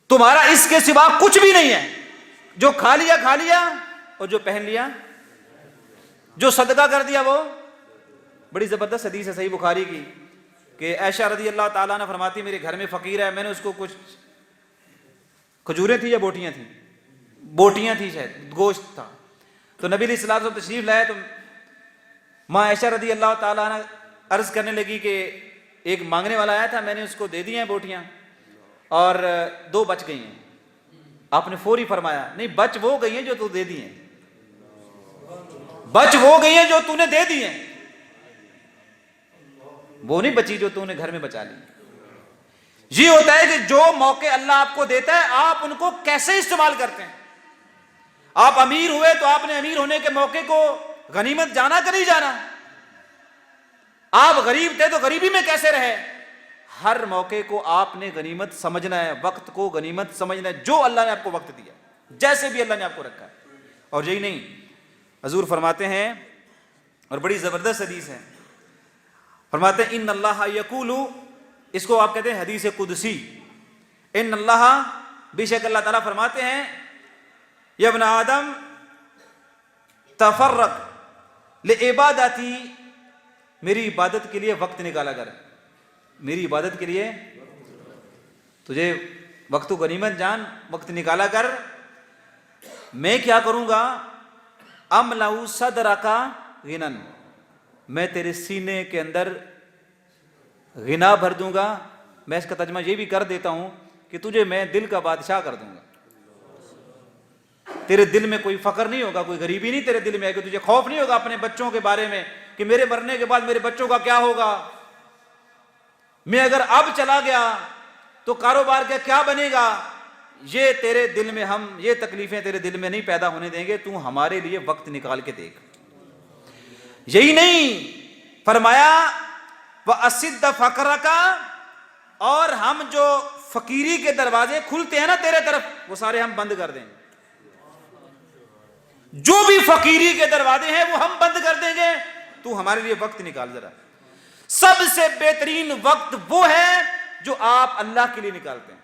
تمہارا اس کے سوا کچھ بھی نہیں ہے۔ جو کھا لیا کھا لیا، اور جو پہن لیا، جو صدقہ کر دیا وہ۔ بڑی زبردست حدیث ہے صحیح بخاری کی کہ عائشہ رضی اللہ تعالیٰ عنہ فرماتی میرے گھر میں فقیر ہے، میں نے اس کو کچھ کھجوریں تھیں یا بوٹیاں تھیں، بوٹیاں تھیں شاید، گوشت تھا، تو نبی علیہ الصلوۃ والسلام تشریف لائے تو ماں عائشہ رضی اللہ تعالیٰ عنہ عرض کرنے لگی کہ ایک مانگنے والا آیا تھا، میں نے اس کو دے دی ہیں بوٹیاں اور 2 بچ گئی ہیں۔ آپ نے فوری فرمایا نہیں، بچ وہ گئی ہیں جو تو دے دی ہیں، بچ وہ گئی ہیں جو تو نے دے دی ہیں، وہ نہیں بچی جو تو نے گھر میں بچا لی۔ یہ ہوتا ہے کہ جو موقع اللہ آپ کو دیتا ہے آپ ان کو کیسے استعمال کرتے ہیں۔ آپ امیر ہوئے تو آپ نے امیر ہونے کے موقع کو غنیمت جانا کہ نہیں جانا؟ آپ غریب تھے تو غریبی میں کیسے رہے؟ ہر موقع کو آپ نے غنیمت سمجھنا ہے، وقت کو غنیمت سمجھنا ہے، جو اللہ نے آپ کو وقت دیا جیسے بھی اللہ نے آپ کو رکھا ہے۔ اور یہی نہیں، حضور فرماتے ہیں، اور بڑی زبردست حدیث ہے، فرماتے ہیں ان اللہ یقول، اس کو آپ کہتے ہیں حدیث قدسی، ان اللہ، بے شک اللہ تعالیٰ فرماتے ہیں یا ابن آدم تفرق لعبادتی، میری عبادت کے لیے وقت نکالا کر، میری عبادت کے لیے تجھے وقت و غنیمت جان، وقت نکالا کر، میں کیا کروں گا، املأ صدرک غنى، میں تیرے سینے کے اندر غنا بھر دوں گا۔ میں اس کا ترجمہ یہ بھی کر دیتا ہوں کہ تجھے میں دل کا بادشاہ کر دوں گا، تیرے دل میں کوئی فقر نہیں ہوگا، کوئی غریبی نہیں تیرے دل میں ہے، کہ تجھے خوف نہیں ہوگا اپنے بچوں کے بارے میں کہ میرے مرنے کے بعد میرے بچوں کا کیا ہوگا، میں اگر اب چلا گیا تو کاروبار کا کیا بنے گا۔ یہ تیرے دل میں، ہم یہ تکلیفیں تیرے دل میں نہیں پیدا ہونے دیں گے، تو ہمارے لیے وقت نکال کے دیکھ۔ یہی نہیں، فرمایا وَأَسِدَّ فَقْرَكَ، اور ہم جو فقیری کے دروازے کھلتے ہیں نا تیرے طرف، وہ سارے ہم بند کر دیں گے، جو بھی فقیری کے دروازے ہیں وہ ہم بند کر دیں گے، تو ہمارے لیے وقت نکال ذرا۔ سب سے بہترین وقت وہ ہے جو آپ اللہ کے لیے نکالتے ہیں،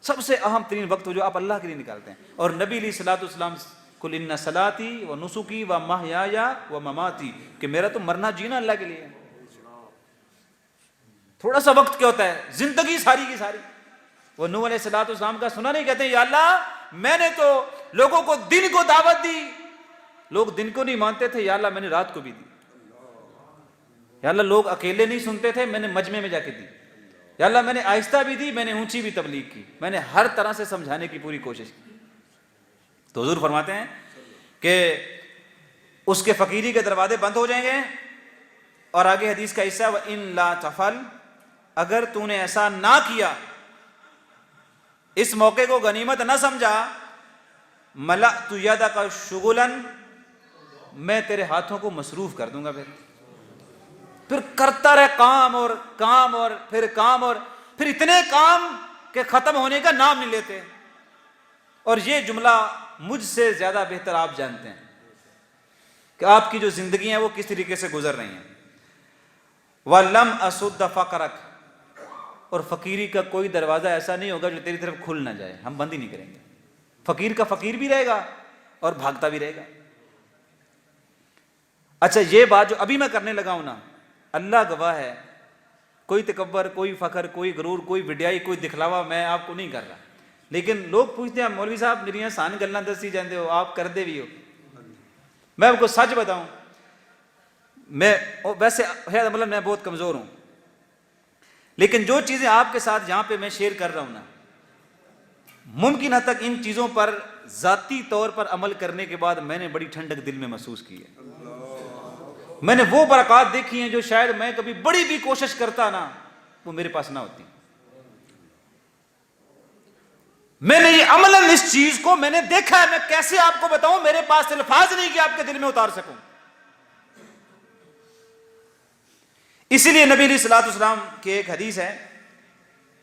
سب سے اہم ترین وقت جو آپ اللہ کے لیے نکالتے ہیں۔ اور نبی علیہ الصلوۃ والسلام قل ان صلاتی و نسکی و محیای و مماتی، کہ میرا تو مرنا جینا اللہ کے لیے ہے۔ تھوڑا سا وقت کیا ہوتا ہے، زندگی ساری کی ساری۔ وہ نوح علیہ الصلوۃ والسلام کا سنا نہیں، کہتے ہیں یا اللہ میں نے تو لوگوں کو دن کو دعوت دی، لوگ دن کو نہیں مانتے تھے، یا اللہ میں نے رات کو بھی دی، یا اللہ لوگ اکیلے نہیں سنتے تھے، میں نے مجمع میں جا کے دی، یا اللہ میں نے آہستہ بھی دی، میں نے اونچی بھی تبلیغ کی، میں نے ہر طرح سے سمجھانے کی پوری کوشش کی۔ تو حضور فرماتے ہیں کہ اس کے فقیری کے دروازے بند ہو جائیں گے۔ اور آگے حدیث کا حصہ وَإِن لَا تَفْعَلْ، اگر تو نے ایسا نہ کیا، اس موقع کو غنیمت نہ سمجھا، مَلَأْتُ يَدَكَ شُغُلًا، میں تیرے ہاتھوں کو مصروف کر دوں گا، پھر کرتا رہے کام اور کام اور پھر کام، اور پھر اتنے کام کہ ختم ہونے کا نام نہیں لیتے۔ اور یہ جملہ مجھ سے زیادہ بہتر آپ جانتے ہیں کہ آپ کی جو زندگی ہیں وہ کس طریقے سے گزر رہی ہیں۔ وَلَمْ أَسُدَّ فَقْرَكَ، اور فقیری کا کوئی دروازہ ایسا نہیں ہوگا جو تیری طرف کھل نہ جائے، ہم بند ہی نہیں کریں گے۔ فقیر کا فقیر بھی رہے گا اور بھاگتا بھی رہے گا۔ اچھا یہ بات جو ابھی میں کرنے لگا ہوں نا، اللہ گواہ ہے، کوئی تکبر، کوئی فخر، کوئی غرور، کوئی وڈیائی، کوئی دکھلاوا میں آپ کو نہیں کر رہا، لیکن لوگ پوچھتے ہیں مولوی صاحب میری آسان گلاں دسی جاندے ہو، آپ کر دے بھی ہو۔ میں آپ کو سچ بتاؤں، میں ویسے مطلب میں بہت کمزور ہوں، لیکن جو چیزیں آپ کے ساتھ یہاں پہ میں شیئر کر رہا ہوں نا، ممکن حد تک ان چیزوں پر ذاتی طور پر عمل کرنے کے بعد میں نے بڑی ٹھنڈک دل میں محسوس کی ہے۔ میں نے وہ برکات دیکھی ہیں جو شاید میں کبھی بڑی بھی کوشش کرتا نا وہ میرے پاس نہ ہوتی۔ میں نے یہ عملاً اس چیز کو میں نے دیکھا ہے، میں کیسے آپ کو بتاؤں، میرے پاس الفاظ نہیں کہ آپ کے دل میں اتار سکوں۔ اسی لیے نبی علیہ الصلوۃ والسلام کی ایک حدیث ہے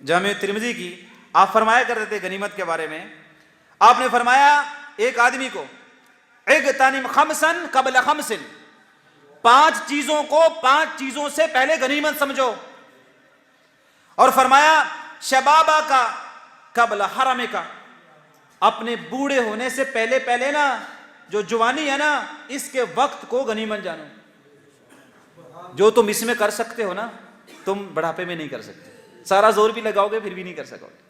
جامع ترمذی کی، آپ فرمایا کرتے تھے غنیمت کے بارے میں، آپ نے فرمایا ایک آدمی کو اغتنم خمسا قبل خمس، 5 چیزوں کو 5 چیزوں سے پہلے غنیمت سمجھو، اور فرمایا شبابہ کا قبل حرم کا، اپنے بوڑھے ہونے سے پہلے پہلے نا جو جوانی ہے نا اس کے وقت کو غنیمت جانو، جو تم اس میں کر سکتے ہو نا تم بڑھاپے میں نہیں کر سکتے، سارا زور بھی لگاؤ گے پھر بھی نہیں کر سکو گے۔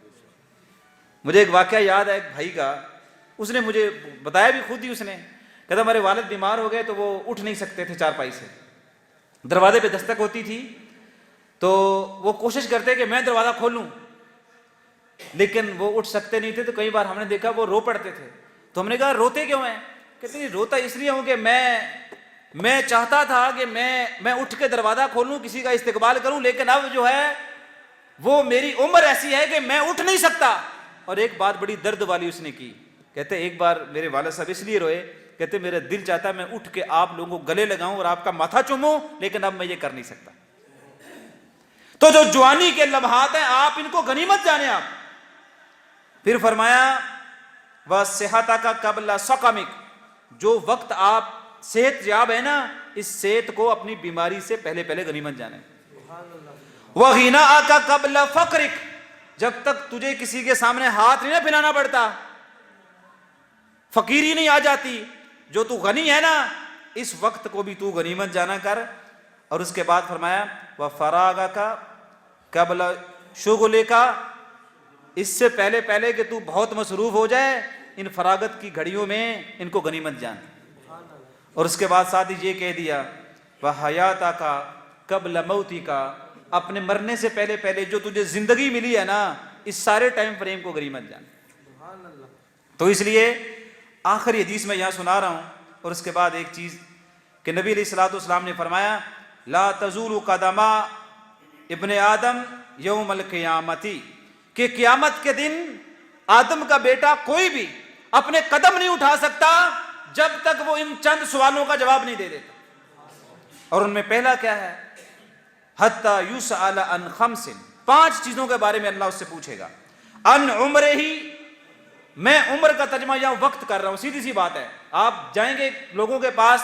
مجھے ایک واقعہ یاد ہے ایک بھائی کا، اس نے مجھے بتایا بھی خود ہی، اس نے کہا ہمارے والد بیمار ہو گئے تو وہ اٹھ نہیں سکتے تھے چارپائی سے، دروازے پہ دستک ہوتی تھی تو وہ کوشش کرتے کہ میں دروازہ کھولوں، لیکن وہ اٹھ سکتے نہیں تھے، تو کئی بار ہم نے دیکھا وہ رو پڑتے تھے، تو ہم نے کہا روتے کیوں ہیں؟ کہتے ہیں روتا اس لیے ہوں کہ میں چاہتا تھا کہ میں اٹھ کے دروازہ کھولوں، کسی کا استقبال کروں، لیکن اب جو ہے وہ میری عمر ایسی ہے کہ میں اٹھ نہیں سکتا۔ اور ایک بات بڑی درد والی اس نے کی، کہتے ایک بار میرے والد صاحب اس لیے روئے، کہتے میرا دل چاہتا ہے میں اٹھ کے آپ لوگوں کو گلے لگاؤں اور آپ کا ماتھا چوموں، لیکن اب میں یہ کر نہیں سکتا۔ تو جو جوانی کے لمحات ہیں آپ ان کو غنیمت جانیں آپ۔ پھر فرمایا وَصِحَتَكَ قَبْلَ سَقَمِكَ، جو وقت آپ صحت یاب ہے نا اس صحت کو اپنی بیماری سے پہلے پہلے غنیمت جانیں۔ وَغِنَاءَكَ قَبْلَ فَقْرِكَ، جب تک تجھے کسی کے سامنے ہاتھ نہیں نہ پھیلانا پڑتا، فقیری نہیں آ جاتی، جو تو غنی ہے نا اس وقت کو بھی تو غنیمت جانا کر۔ اور اس کے بعد فرمایا وَفَرَاغَكَ قَبْلَ شُغْلِكَ، اس سے پہلے پہلے کہ تو بہت مصروف ہو جائے ان فراغت کی گھڑیوں میں ان کو غنیمت جان۔ اور اس کے بعد ساتھ ہی یہ کہہ دیا وَحَيَاتَكَ قَبْلَ مَوْتِكَ، اپنے مرنے سے پہلے پہلے جو تجھے زندگی ملی ہے نا اس سارے ٹائم فریم کو غنیمت جان۔ تو اس لیے آخری حدیث میں یہاں سنا رہا ہوں، اور اس کے بعد ایک چیز کہ نبی علیہ الصلوۃ والسلام نے فرمایا لا تزول قدم ابن آدم یوم القیامت، کہ قیامت کے دن آدم کا بیٹا کوئی بھی اپنے قدم نہیں اٹھا سکتا جب تک وہ ان چند سوالوں کا جواب نہیں دے دیتا۔ اور ان میں پہلا کیا ہے؟ حتی یسأل عن خمس، 5 چیزوں کے بارے میں اللہ اس سے پوچھے گا۔ ان عمرہ ہی، میں عمر کا ترجمہ یہاں وقت کر رہا ہوں، سیدھی سی بات ہے، آپ جائیں گے لوگوں کے پاس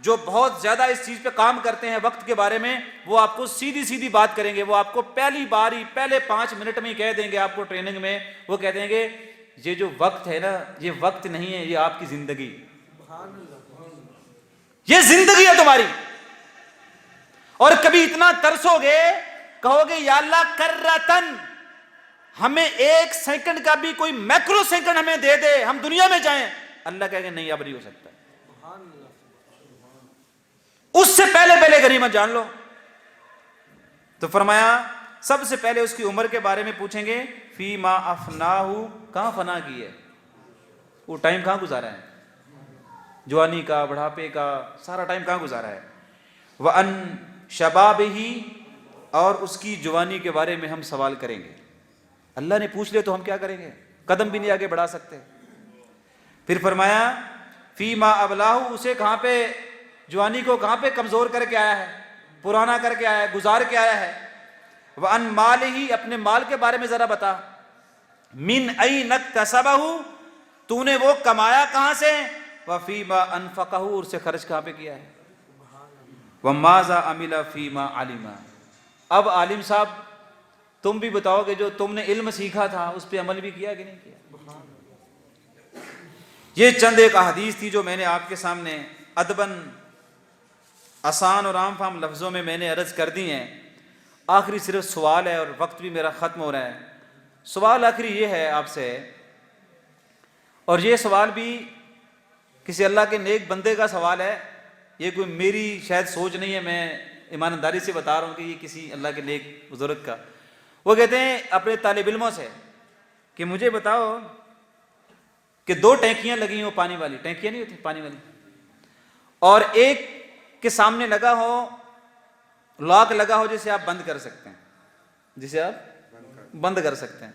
جو بہت زیادہ اس چیز پہ کام کرتے ہیں وقت کے بارے میں، وہ آپ کو سیدھی سیدھی بات کریں گے، وہ آپ کو پہلی باری پہلے 5 منٹ میں ہی کہہ دیں گے، آپ کو ٹریننگ میں وہ کہہ دیں گے یہ جو وقت ہے نا یہ وقت نہیں ہے، یہ آپ کی زندگی، یہ زندگی ہے تمہاری۔ اور کبھی اتنا ترسو گے کہو گے یا اللہ کرتن، ہمیں 1 سیکنڈ کا بھی کوئی میکرو سیکنڈ ہمیں دے دے ہم دنیا میں جائیں، اللہ کہے گا نہیں اب نہیں ہو سکتا، اس سے پہلے پہلے غنیمت جان لو۔ تو فرمایا سب سے پہلے اس کی عمر کے بارے میں پوچھیں گے، فی ما افناہ، کہاں فنا کی ہے، وہ ٹائم کہاں گزارا ہے، جوانی کا بڑھاپے کا سارا ٹائم کہاں گزارا ہے۔ وَأَن شَبَابِهِ، اور اس کی جوانی کے بارے میں ہم سوال کریں گے، اللہ نے پوچھ لے تو ہم کیا کریں گے، قدم بھی نہیں آگے بڑھا سکتے۔ پھر فرمایا فی ما ابلاہ، اسے کہاں پہ جوانی کو کہاں پہ کمزور کر کے آیا ہے، پرانا کر کے آیا ہے، گزار کے آیا ہے۔ وَأَن مَالِهِ، اپنے مال کے بارے میں ذرا بتا، مِنْ أَيْنَ اكْتَسَبَهُ، تو نے وہ کمایا کہاں سے، وَفِي مَا أَنفَقَهُ، اور سے خرچ کہاں پہ کیا ہے، وَمَاذَا عَمِلَ فِي مَا عَلِمَ۔ اب عالم صاحب تم بھی بتاؤ کہ جو تم نے علم سیکھا تھا اس پہ عمل بھی کیا کہ نہیں کیا۔ یہ چند ایک احادیث تھی جو میں نے آپ کے سامنے ادباً آسان اور عام فہم لفظوں میں نے عرض کر دی ہیں۔ آخری صرف سوال ہے اور وقت بھی میرا ختم ہو رہا ہے۔ سوال آخری یہ ہے آپ سے، اور یہ سوال بھی کسی اللہ کے نیک بندے کا سوال ہے، یہ کوئی میری شاید سوچ نہیں ہے، میں ایمانداری سے بتا رہا ہوں کہ یہ کسی اللہ کے نیک بزرگ کا۔ وہ کہتے ہیں اپنے طالب علموں سے کہ مجھے بتاؤ کہ 2 ٹینکیاں لگی ہوں، پانی والی ٹینکیاں نہیں ہوتی پانی والی، اور ایک کے سامنے لگا ہو لاک لگا ہو جسے آپ بند کر سکتے ہیں، جسے آپ بند کر سکتے ہیں،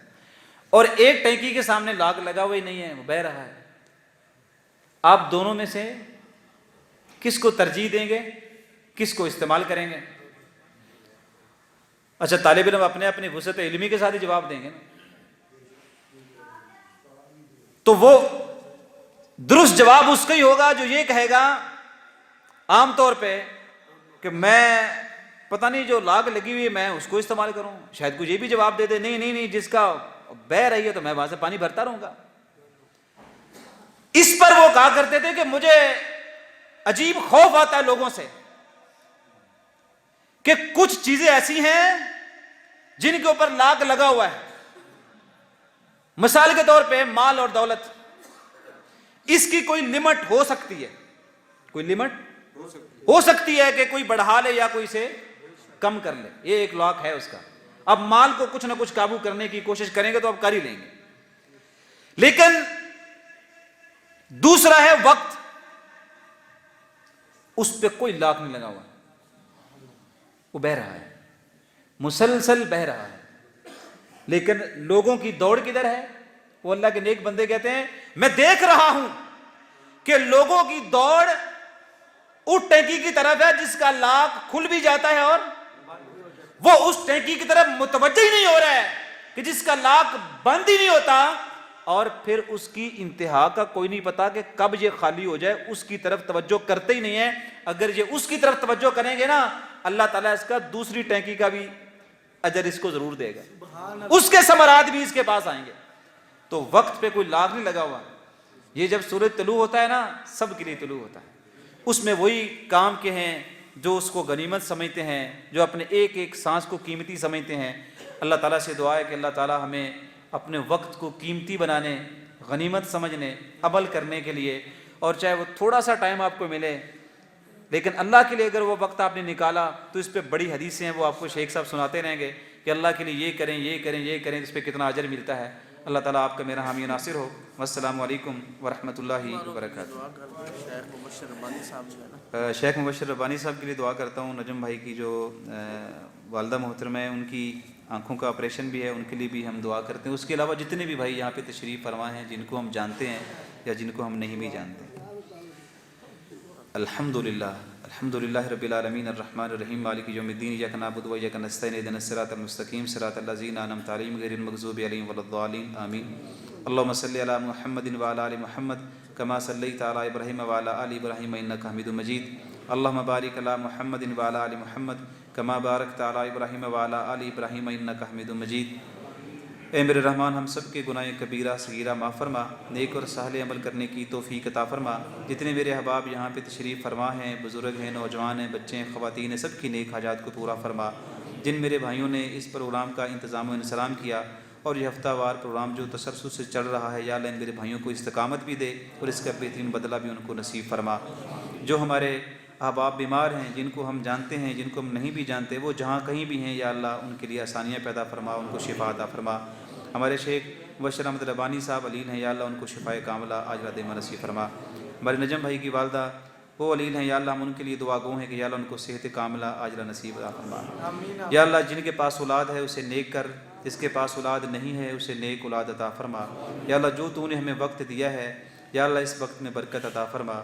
اور ایک ٹینکی کے سامنے لاک لگا ہوا ہی نہیں ہے، وہ بہہ رہا ہے، آپ دونوں میں سے کس کو ترجیح دیں گے، کس کو استعمال کریں گے؟ اچھا طالب علم اپنے اپنی وسعت علمی کے ساتھ ہی جواب دیں گے نا، تو وہ درست جواب اس کا ہی ہوگا جو یہ کہے گا عام طور پہ کہ میں پتہ نہیں جو لاگ لگی ہوئی ہے میں اس کو استعمال کروں. شاید کوئی یہ بھی جواب دے دے نہیں نہیں نہیں جس کا بہ رہی ہے تو میں وہاں سے پانی بھرتا رہوں گا. اس پر وہ کہا کرتے تھے کہ مجھے عجیب خوف آتا ہے لوگوں سے کہ کچھ چیزیں ایسی ہیں جن کے اوپر لاگ لگا ہوا ہے. مثال کے طور پہ مال اور دولت، اس کی کوئی لمٹ ہو سکتی ہے، کوئی لمٹ ہو سکتی ہے کہ کوئی بڑھا لے یا کوئی سے کم کر لے، یہ ایک لاک ہے اس کا. اب مال کو کچھ نہ کچھ قابو کرنے کی کوشش کریں گے تو اب کر ہی لیں گے. لیکن دوسرا ہے وقت، اس پہ کوئی لاک نہیں لگا ہوا، وہ بہ رہا ہے، مسلسل بہ رہا ہے. لیکن لوگوں کی دوڑ کدھر ہے؟ وہ اللہ کے نیک بندے کہتے ہیں میں دیکھ رہا ہوں کہ لوگوں کی دوڑ اس ٹینکی کی طرف ہے جس کا لاک کھل بھی جاتا ہے اور وہ اس ٹینکی کی طرف متوجہ ہی نہیں ہو رہا ہے کہ جس کا لاک بند ہی نہیں ہوتا، اور پھر اس کی انتہا کا کوئی نہیں پتا کہ کب یہ خالی ہو جائے، اس کی طرف توجہ کرتے ہی نہیں ہے. اگر یہ اس کی طرف توجہ کریں گے نا اللہ تعالیٰ اس کا دوسری ٹینکی کا بھی اجر اس کو ضرور دے گا، اس کے ثمرات بھی اس کے پاس آئیں گے. تو وقت پہ کوئی لاگ نہیں لگا ہوا. یہ جب سورج طلوع ہوتا ہے نا سب کے لیے طلوع ہوتا ہے، اس میں وہی کام کے ہیں جو اس کو غنیمت سمجھتے ہیں، جو اپنے ایک ایک سانس کو قیمتی سمجھتے ہیں. اللہ تعالیٰ سے دعا ہے کہ اللہ تعالیٰ ہمیں اپنے وقت کو قیمتی بنانے، غنیمت سمجھنے، عمل کرنے کے لیے، اور چاہے وہ تھوڑا سا ٹائم آپ کو ملے لیکن اللہ کے لیے اگر وہ وقت آپ نے نکالا تو اس پہ بڑی حدیثیں ہیں، وہ آپ کو شیخ صاحب سناتے رہیں گے کہ اللہ کے لیے یہ کریں یہ کریں یہ کریں، اس پہ کتنا اجر ملتا ہے. اللہ تعالیٰ آپ کا میرا حامی ناصر ہو. والسلام علیکم ورحمۃ اللہ وبرکاتہ. شیخ مبشر ربانی صاحب کے لیے دعا کرتا ہوں. نجم بھائی کی جو والدہ محترمہ ہے ان کی آنکھوں کا آپریشن بھی ہے، ان کے لیے بھی ہم دعا کرتے ہیں. اس کے علاوہ جتنے بھی بھائی یہاں پہ تشریف فرما ہیں جن کو ہم جانتے ہیں یا جن کو ہم نہیں بھی جانتے. الحمدللہ رب العالمین الرحمن الرحیم مالک یوم الدین ایاک نعبد و ایاک نستعین اهدنا الصراط المستقیم صراط الذین انعمت علیہم غیر المغضوب علیہم ولا الضالین آمین. اللهم صل علی محمد وعلی آل محمد کما صلیت علی ابراہیم وعلی آل ابراہیم انک حمید مجید. اللهم بارک علی محمد وعلی آل محمد کما بارکت علی ابراہیم وعلی آل ابراہیم انک حمید مجید. اے میرے رحمان ہم سب کے گناہ کبیرہ صغیرہ معاف فرما، نیک اور صالح عمل کرنے کی توفیق عطا فرما. جتنے میرے احباب یہاں پہ تشریف فرما ہیں، بزرگ ہیں، نوجوان ہیں، بچے ہیں، خواتین ہیں، سب کی نیک حاجات کو پورا فرما. جن میرے بھائیوں نے اس پروگرام کا انتظام و انصرام کیا اور یہ ہفتہ وار پروگرام جو تسلسل سے چل رہا ہے، یا اللہ ان میرے بھائیوں کو استقامت بھی دے اور اس کا بہترین بدلہ بھی ان کو نصیب فرما. جو ہمارے احباب بیمار ہیں، جن کو ہم جانتے ہیں، جن کو ہم نہیں بھی جانتے، وہ جہاں کہیں بھی ہیں یا اللہ ان کے لیے آسانیاں پیدا فرما، ان کو شفا عطا فرما. ہمارے شیخ مبشر احمد ربانی صاحب علیل ہیں، یا اللہ ان کو شفائے کاملہ عاجلہ دائمہ نصیب فرما. ہمارے نجم بھائی کی والدہ وہ علیل ہیں، یا اللہ ہم ان کے لیے دعا گو ہیں کہ یا اللہ ان کو صحت کاملہ عاجلہ نصیب عطا فرما. یا اللہ جن کے پاس اولاد ہے اسے نیک کر، جس کے پاس اولاد نہیں ہے اسے نیک اولاد عطا فرما. یا اللہ جو تو نے ہمیں وقت دیا ہے یا اللہ اس وقت میں برکت عطا فرما.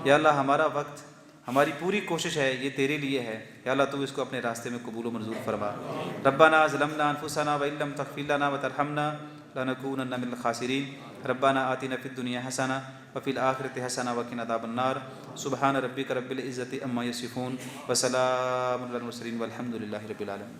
یا اللہ ہمارا وقت، ہماری پوری کوشش ہے یہ تیرے لیے ہے، یا اللہ تو اس کو اپنے راستے میں قبول و منظور فرما. ربنا ظلمنا انفسنا وان لم تغفر لنا وترحمنا لنکونن من الخاسرین. ربنا آتنا فی الدنیا حسنہ وفی الآخرۃ حسنہ وقنا عذاب النار. سبحان ربک رب العزۃ عما یصفون وسلام علی المرسلین والحمد للہ رب العالمین.